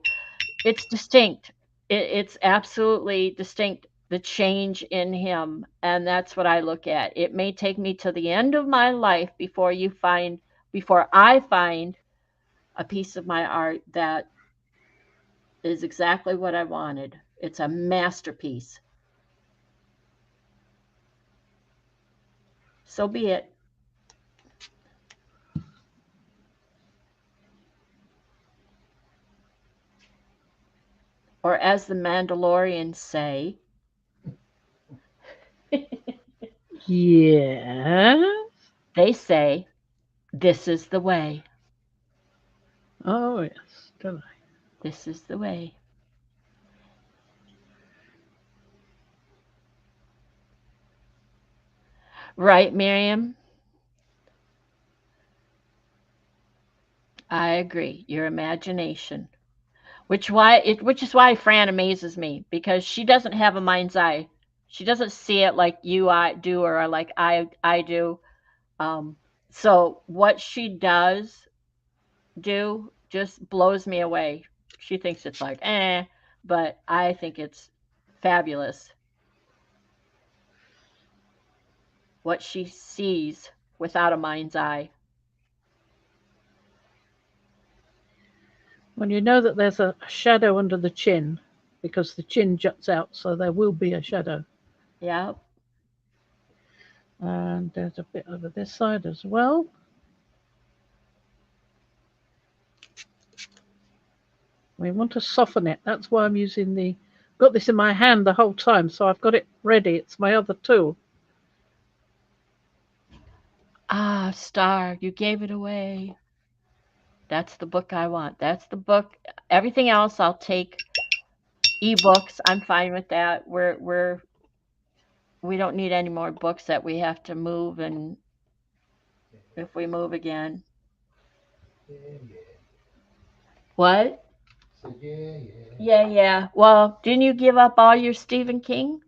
it's distinct. It's absolutely distinct, the change in him, and that's what I look at. It may take me to the end of my life before I find a piece of my art that is exactly what I wanted. It's a masterpiece. So be it. Or as the Mandalorians say, Yeah. they say, this is the way. Oh, yes. Don't I? This is the way. Right, Miriam? I agree. Your imagination. Which is why Fran amazes me because she doesn't have a mind's eye. She doesn't see it like you I do or like I do. Um, so what she does do just blows me away. She thinks it's like but I think it's fabulous what she sees without a mind's eye. When you know that there's a shadow under the chin, because the chin juts out, so there will be a shadow. Yeah. And there's a bit over this side as well. We want to soften it. That's why I'm using got this in my hand the whole time, so I've got it ready. It's my other tool. Ah, Star, you gave it away. That's the book I want. That's the book. Everything else I'll take ebooks. I'm fine with that. We don't need any more books that we have to move and if we move again. What? Yeah, yeah. Well, didn't you give up all your Stephen King?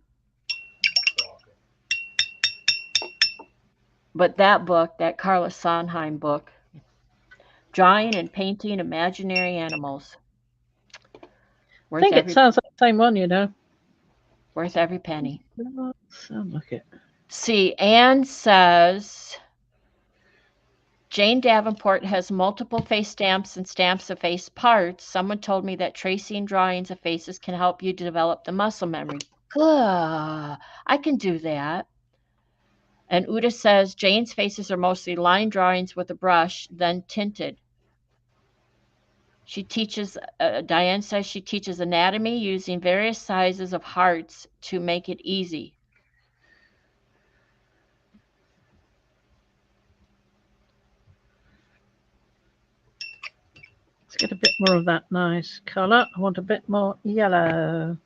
But that book, that Carla Sondheim book, drawing and painting imaginary animals, I worth think it every sounds like the same one, you know. worth every penny. Does sound like it. See, Anne says Jane Davenport has multiple face stamps and stamps of face parts. Someone told me that tracing drawings of faces can help you develop the muscle memory. Good. I can do that. And Uda says Jane's faces are mostly line drawings with a brush, then tinted. Diane says she teaches anatomy using various sizes of hearts to make it easy. Let's get a bit more of that nice colour. I want a bit more yellow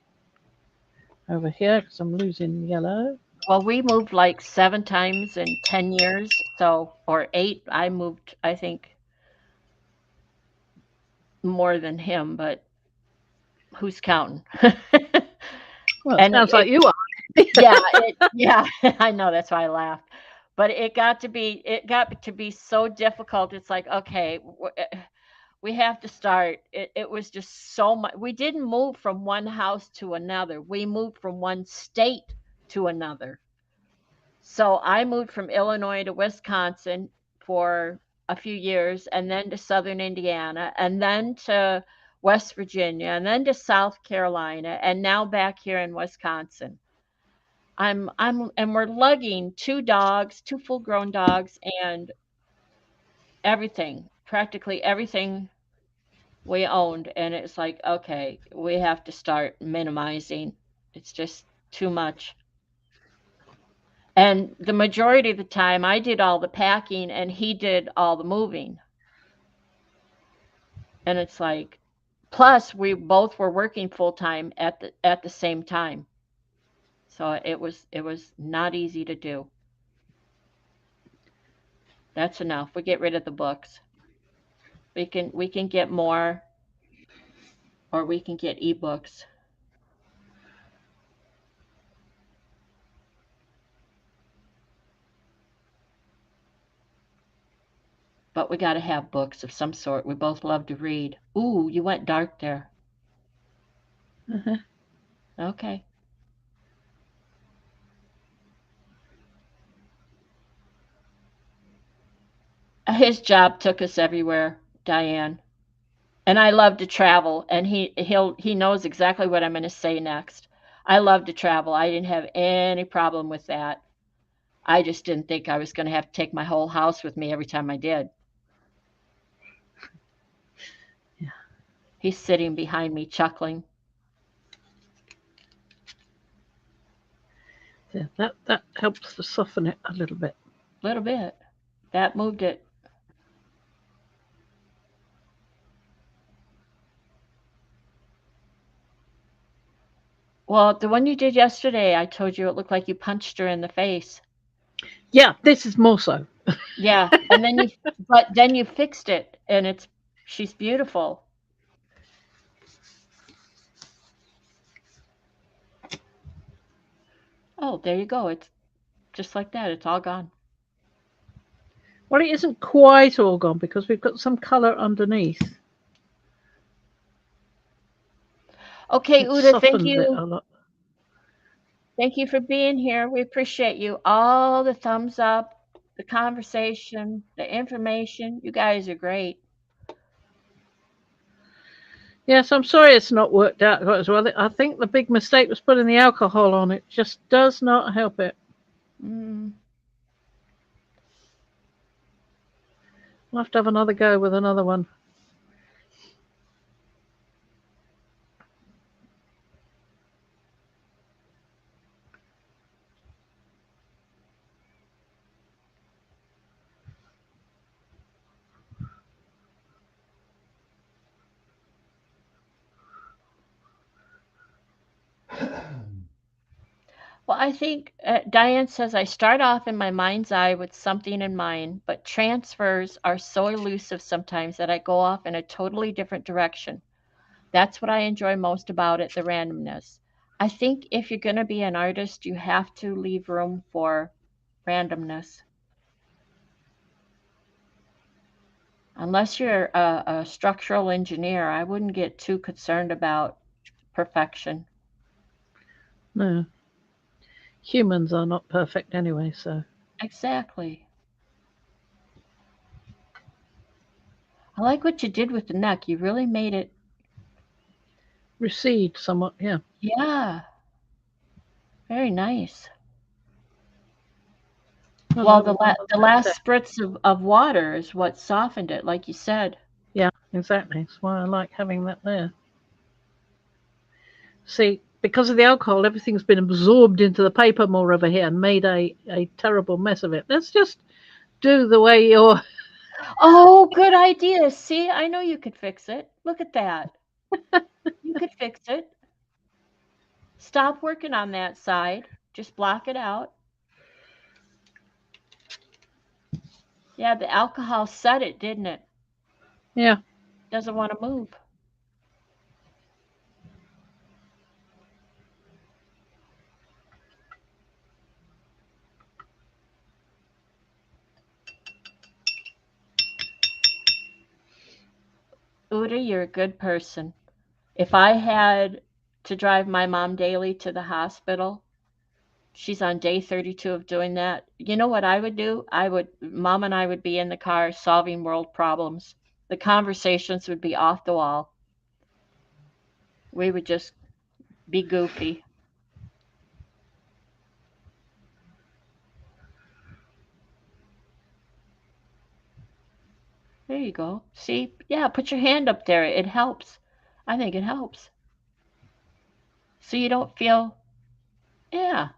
over here because I'm losing yellow. Well, we moved like 7 times in 10 years, or 8. I moved, I think, more than him, but who's counting? Well, it and sounds like you are. yeah, I know that's why I laughed. But it got to be so difficult. It's like, okay, we have to start. It was just so much. We didn't move from one house to another. We moved from one state to another. So I moved from Illinois to Wisconsin for a few years and then to southern Indiana and then to West Virginia and then to South Carolina and now back here in Wisconsin. And we're lugging 2 dogs, 2 full-grown dogs and everything, practically everything we owned and it's like, okay, we have to start minimizing. It's just too much. And the majority of the time, I did all the packing and he did all the moving. And it's like, plus we both were working full time at the same time. So it was not easy to do. That's enough. We get rid of the books. We can get more, or we can get ebooks. But we got to have books of some sort. We both love to read. Ooh, you went dark there. Uh-huh. Okay. His job took us everywhere, Diane. And I love to travel, and he knows exactly what I'm going to say next. I love to travel. I didn't have any problem with that. I just didn't think I was going to have to take my whole house with me every time I did. Yeah, He's sitting behind me chuckling. yeah, that helps to soften it a little bit. A little bit. That moved it. Well, the one you did yesterday, I told you it looked like you punched her in the face. Yeah, this is more so. Yeah, and then you fixed it, and she's beautiful. Oh, there you go. It's just like that. It's all gone. Well, it isn't quite all gone because we've got some colour underneath. Okay, It Uda, thank softened it you. a lot. Thank you for being here. We appreciate you. All the thumbs up, the conversation, the information. You guys are great. Yes, I'm sorry it's not worked out quite as well. I think the big mistake was putting the alcohol on. It just does not help it. Mm. We'll have to have another go with another one. Well, I think Diane says I start off in my mind's eye with something in mind, but transfers are so elusive sometimes that I go off in a totally different direction. That's what I enjoy most about it, the randomness. I think if you're going to be an artist, you have to leave room for randomness. Unless you're a structural engineer, I wouldn't get too concerned about perfection. No, humans are not perfect anyway, so Exactly. I like what you did with the neck. You really made it. recede somewhat. Yeah. Yeah, very nice. Well, Well, that was another the bit there. last spritz of water is what softened it, like you said. Yeah, exactly. That's why I like having that there. See, because of the alcohol, everything's been absorbed into the paper more over here and made a terrible mess of it. Let's just do the way you're. Oh, good idea. See, I know you could fix it. Look at that. You could fix it. Stop working on that side. Just block it out. Yeah, the alcohol set it, didn't it? Yeah. Doesn't want to move. Uda, you're a good person. If I had to drive my mom daily to the hospital, she's on day 32 of doing that. You know what I would do? Mom and I would be in the car solving world problems. The conversations would be off the wall. We would just be goofy. There you go. See? Yeah, put your hand up there. It helps. I think it helps. So you don't feel, yeah.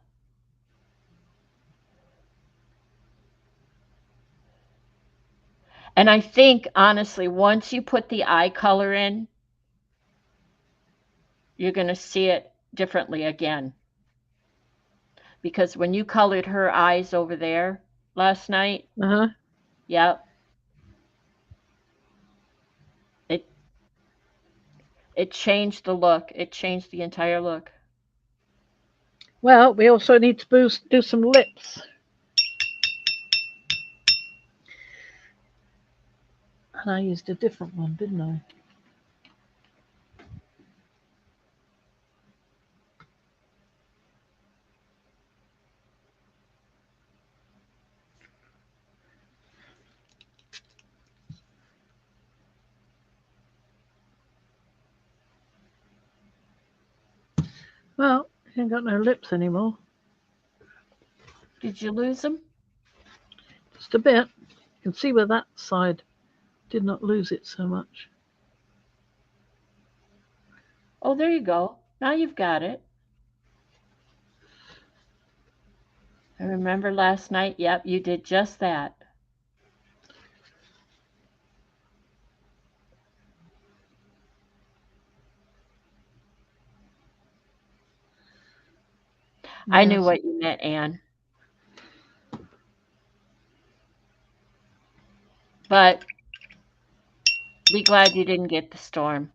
And I think, honestly, once you put the eye color in, you're going to see it differently again. Because when you colored her eyes over there last night, Uh huh. yep, it it changed the look. It changed the entire look. Well, we also need to do some lips. And I used a different one, didn't I? Well, he ain't got no lips anymore. Did you lose them? Just a bit. You can see where that side did not lose it so much. Oh, there you go. Now you've got it. I remember last night. Yep, you did just that. I knew Yes. what you meant, Anne. But be glad you didn't get the storm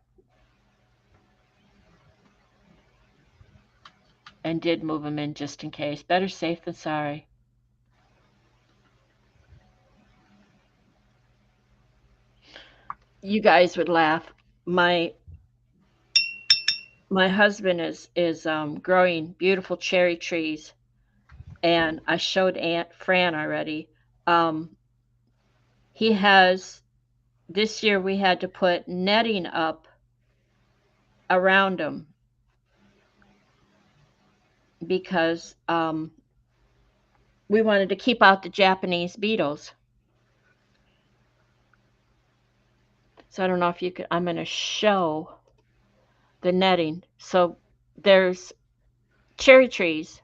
and did move them in just in case. Better safe than sorry. You guys would laugh. My my husband is growing beautiful cherry trees, and I showed Aunt Fran already. Um, he has this year we had to put netting up around them because we wanted to keep out the Japanese beetles. So I don't know if you could. I'm going to show the netting. So there's cherry trees.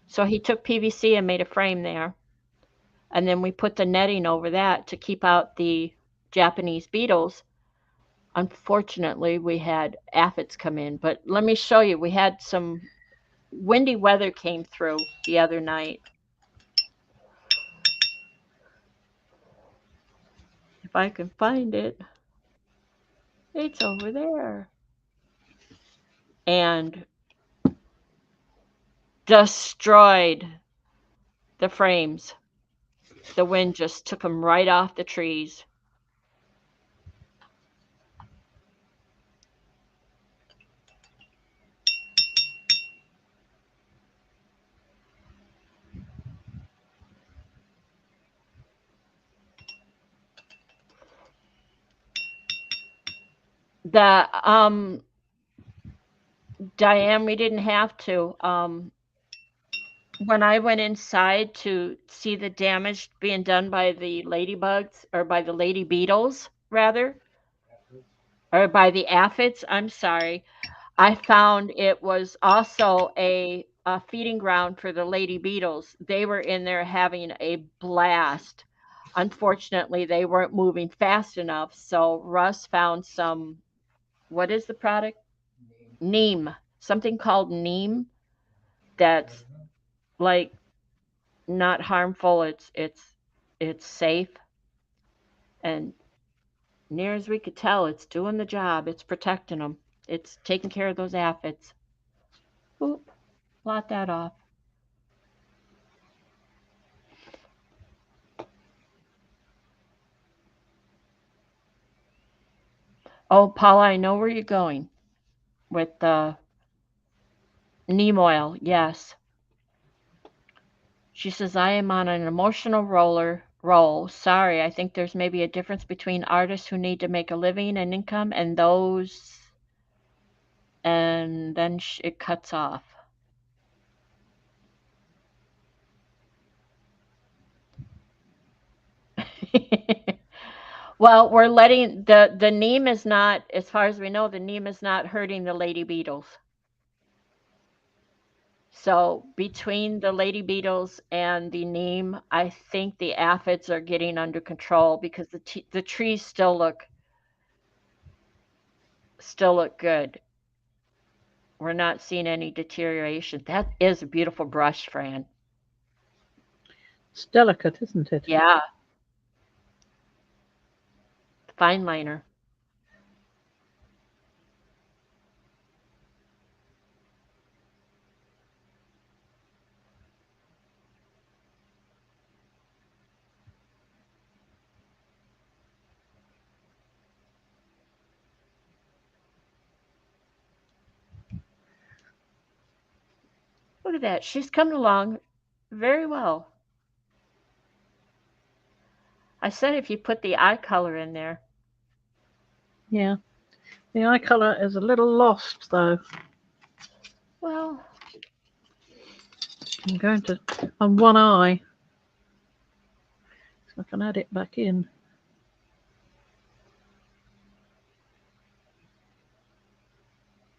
So he took PVC and made a frame there. And then we put the netting over that to keep out the Japanese beetles. Unfortunately, we had aphids come in, but let me show you. We had some windy weather came through the other night. If I can find it, it's over there. And destroyed the frames. The wind just took them right off the trees. The Diane, we didn't have to. When I went inside to see the damage being done by the ladybugs, or by the lady beetles, rather, or by the aphids, I'm sorry, I found it was also a feeding ground for the lady beetles. They were in there having a blast. Unfortunately, they weren't moving fast enough, so Russ found some, what is the product? Neem, something called neem that's like not harmful. It's safe, and near as we could tell, it's doing the job. It's protecting them. It's taking care of those aphids. Oop, blot that off. Oh, Paula, I know where you're going with the neem oil. Yes. She says, I am on an emotional roll. Sorry, I think there's maybe a difference between artists who need to make a living and income and those, and then it cuts off. Well, we're letting the neem is not, as far as we know, the neem is not hurting the lady beetles. So between the lady beetles and the neem, I think the aphids are getting under control because the trees still look good. We're not seeing any deterioration. That is a beautiful brush, Fran. It's delicate, isn't it? Yeah, fine liner. Look at that. She's coming along very well. I said if you put the eye color in there. Yeah. The eye colour is a little lost though. Well, I'm going to, on one eye, so I can add it back in.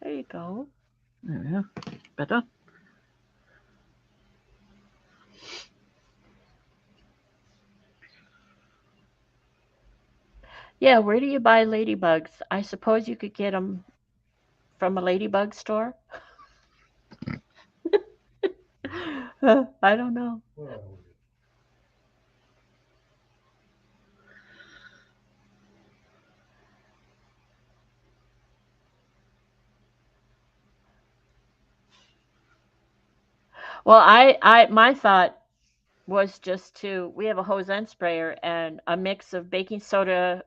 there you go. There we are. Better. Yeah, where do you buy ladybugs? I suppose you could get them from a ladybug store. I don't know. Well, my thought was just to we have a hose end sprayer and a mix of baking soda,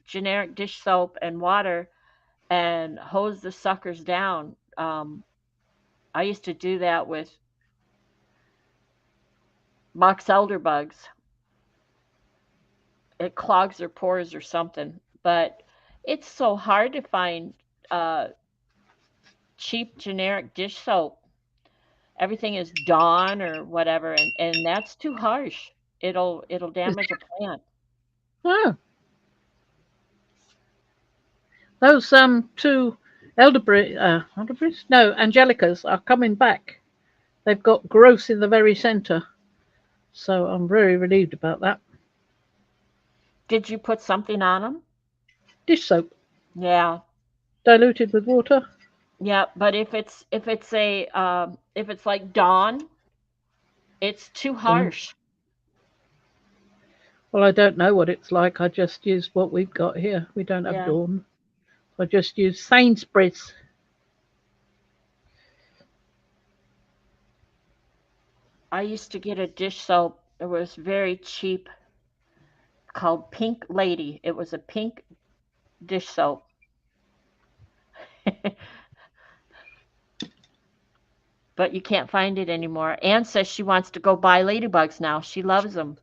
generic dish soap, and water, and hose the suckers down. I used to do that with box elder bugs. It clogs their pores or something, but it's so hard to find uh, cheap generic dish soap. Everything is Dawn or whatever, and that's too harsh. It'll damage a plant. Oh, those two elderberries? No, angelicas are coming back. They've got growth in the very centre, so I'm very relieved about that. Did you put something on them? Dish soap Yeah, diluted with water. yeah. But if it's like Dawn, it's too Um, harsh. well, I don't know what it's like. I just use what we've got here. We don't have Yeah. Dawn. I just use Sainsbury's. I used to get a dish soap. It was very cheap, called Pink Lady. It was a pink dish soap. But you can't find it anymore. Anne says she wants to go buy ladybugs now. She loves them.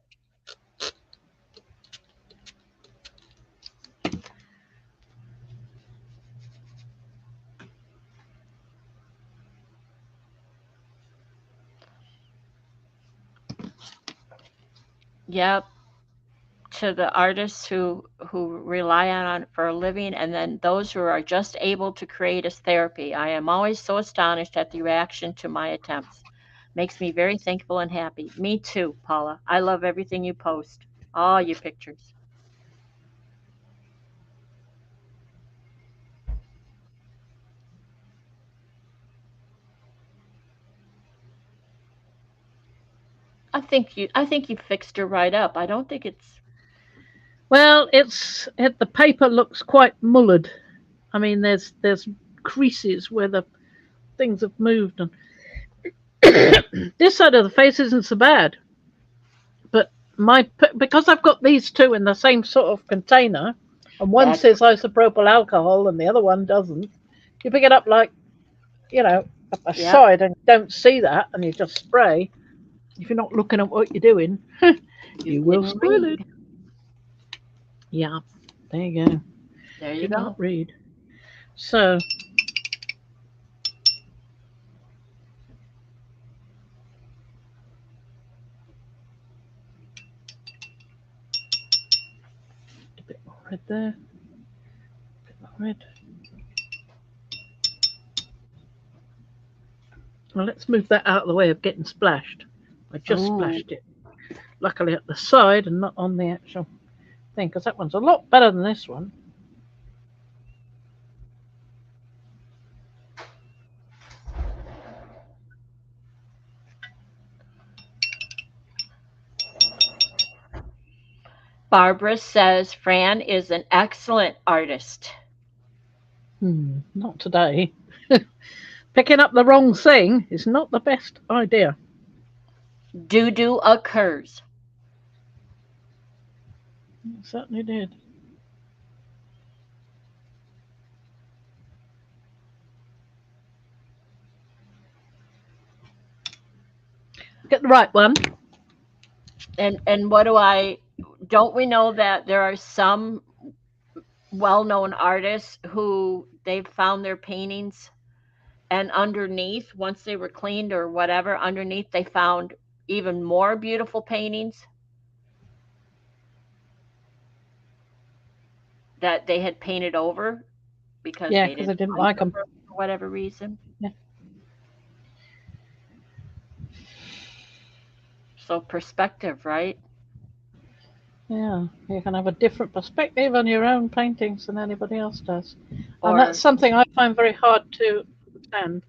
Yep. To the artists who rely on it for a living, and then those who are just able to create as therapy. I am always so astonished at the reaction to my attempts. Makes me very thankful and happy. Me too, Paula. I love everything you post. All your pictures. I think you fixed her right up. I don't think it's Well, the paper looks quite mullered. I mean, there's creases where the things have moved, and this side of the face isn't so bad. But because I've got these two in the same sort of container, and one that's says isopropyl alcohol and the other one doesn't, you pick it up like you know yep. aside and don't see that, and you just spray. If you're not looking at what you're doing, You you will didn't spoil it. read. Yeah, there you go. There you Did not go. read. So a bit more red there, a bit more red. Well, let's move that out of the way of getting splashed. I just Oh, splashed it. Luckily at the side and not on the actual thing, because that one's a lot better than this one. Barbara says Fran is an excellent artist. Not today. Picking up the wrong thing is not the best idea. Doo-doo occurs. It certainly did. Get the right one. And what do I don't we know that there are some well-known artists who they've found their paintings And underneath, once they were cleaned or whatever, underneath they found even more beautiful paintings that they had painted over because Yeah, they because I didn't didn't like like them them. for whatever reason. Yeah. So perspective, right? Yeah, you can have a different perspective on your own paintings than anybody else does. And that's Or something I find very hard to understand.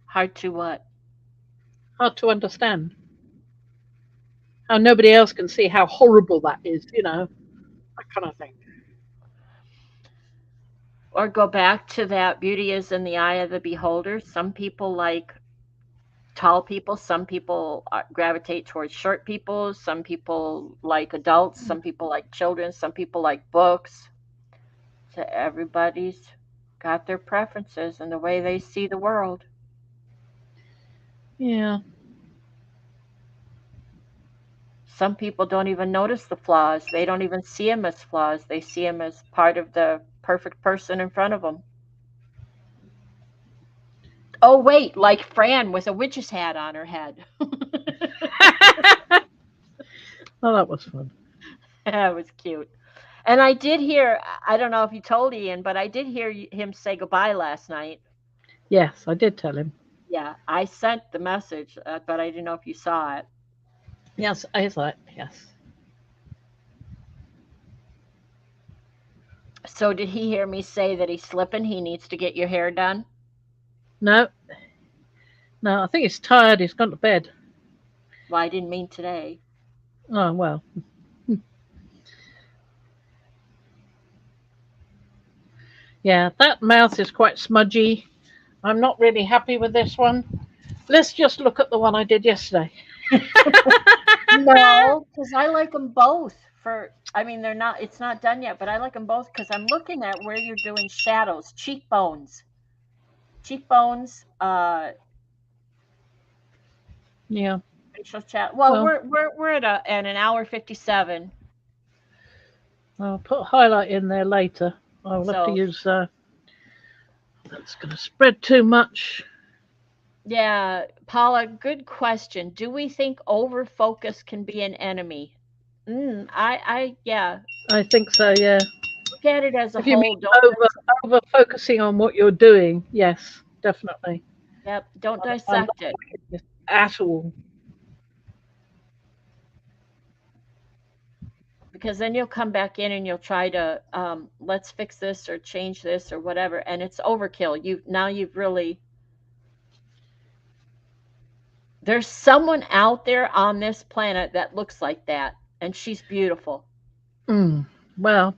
hard to what? Hard to understand. How nobody else can see how horrible that is, that kind of thing. Or go back to that beauty is in the eye of the beholder. Some people like tall people, some people gravitate towards short people, some people like adults, some people like children, some people like books. So everybody's got their preferences and the way they see the world. Yeah. Some people don't even notice the flaws. They don't even see them as flaws. They see them as part of the perfect person in front of them. Oh, wait, like Fran with a witch's hat on her head. Oh, that was fun. That was cute. And I did hear, I don't know if you told Ian, but I did hear him say goodbye last night. Yes, I did tell him. Yeah, I sent the message, but I didn't know if you saw it. Yes, I thought, yes. So did he hear me say that he's slipping? He needs to get your hair done? No, no, I think he's tired. He's gone to bed. Well, I didn't mean today. Oh, well. Yeah, that mouth is quite smudgy. I'm not really happy with this one. Let's just look at the one I did yesterday. No, because I like them both. I mean, it's not done yet, but I like them both because I'm looking at where you're doing shadows, cheekbones, Yeah. facial chat. Well, Well, we're at an hour 57. I'll put a highlight in there later. I'll have to So use. That's going to spread too much. yeah, Paula, good question. Do we think over focus can be an enemy? Yeah. I think so. Yeah. Look at it as a If you whole. mean over focusing on what you're doing, yes, definitely. Yep, don't I'm not dissect it. liking this at all. Because then you'll come back in and you'll try to let's fix this or change this or whatever, and it's overkill. You've really there's someone out there on this planet that looks like that, and she's beautiful. Well,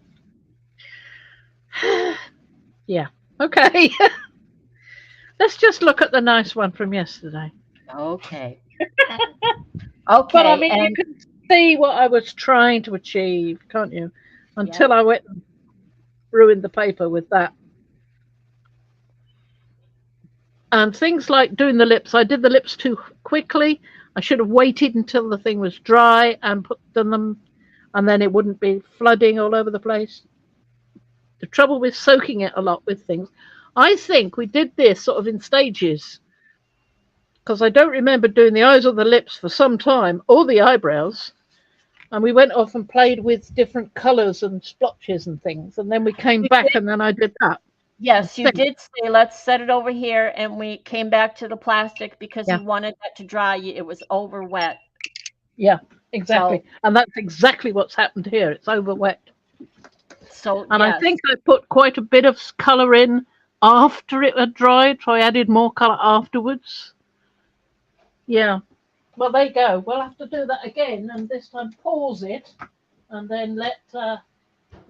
yeah. Okay. Let's just look at the nice one from yesterday. Okay. But I Okay, mean, you and can see what I was trying to achieve, can't you? yep. Until I went and ruined the paper with that. And things like doing the lips, I did the lips too quickly. I should have waited until the thing was dry and put them, and then it wouldn't be flooding all over the place. The trouble with soaking it a lot with things, I think we did this sort of in stages because I don't remember doing the eyes or the lips for some time or the eyebrows. And we went off and played with different colours and splotches and things. And then we came You back did, and then I did that. I yes, you think. did say let's set it over here, and we came back to the plastic because Yeah. you wanted that to dry. It was over wet. Yeah, exactly. So And that's exactly what's happened here. It's over wet. And I yes. think I put quite a bit of colour in after it had dried. So I added more colour afterwards. Yeah. Well, there you go. We'll have to do that again, and this time pause it, and then let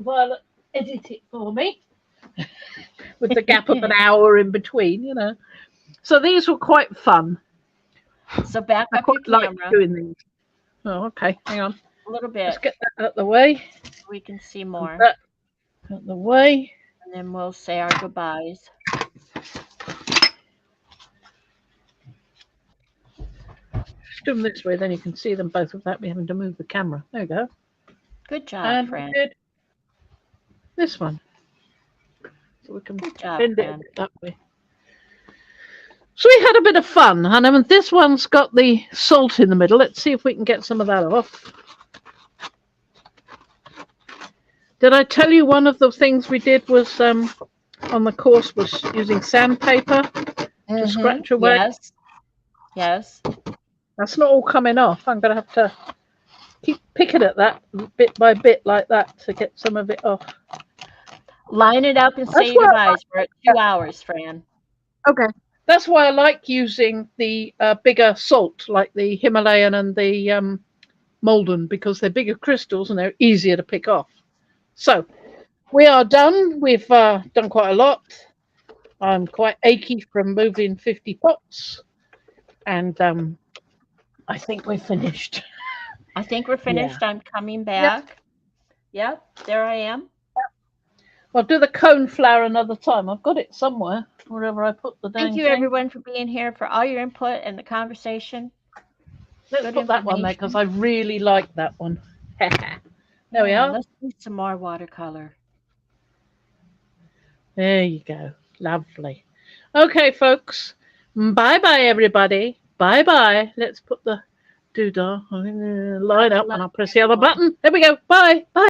Violet edit it for me with the gap of an hour in between. So these were quite fun. So back I up your quite like camera doing these. Oh, okay. Hang on. a little Let's bit get that out of the way. so we can see And more. that out of the way. And then we'll say our goodbyes. do them this way, then you can see them both without me having to move the camera. There we go. Good job, And Fran. we did this one. So we can Good job, bend it a Fran. bit that way. So we had a bit of fun, and I mean, this one's got the salt in the middle. Let's see if we can get some of that off. Did I tell you one of the things we did was on the course was using sandpaper to scratch away? Yes. Yes. That's not all coming off. I'm going to have to keep picking at that bit by bit like that to get some of it off. Line it up and That's say your what goodbyes. We're at 2 hours, Fran. Okay. That's why I like using the bigger salt, like the Himalayan and the Malden, because they're bigger crystals and they're easier to pick off. So we are done. We've done quite a lot. I'm quite achy from moving 50 pots. And I think we're finished. I think we're finished. I'm coming back. Yep, there I am. I'll do the cone flower another time. I've got it somewhere, wherever I put the dang Thank you, thing. everyone, for being here, for all your input and the conversation. Let's Good put that one there because I really like that one. There we are. Let's do some more watercolor. There you go. Lovely. Okay, folks. Bye-bye, everybody. Bye-bye. Let's put the doodah line up and I'll press the other button. There we go. Bye. Bye.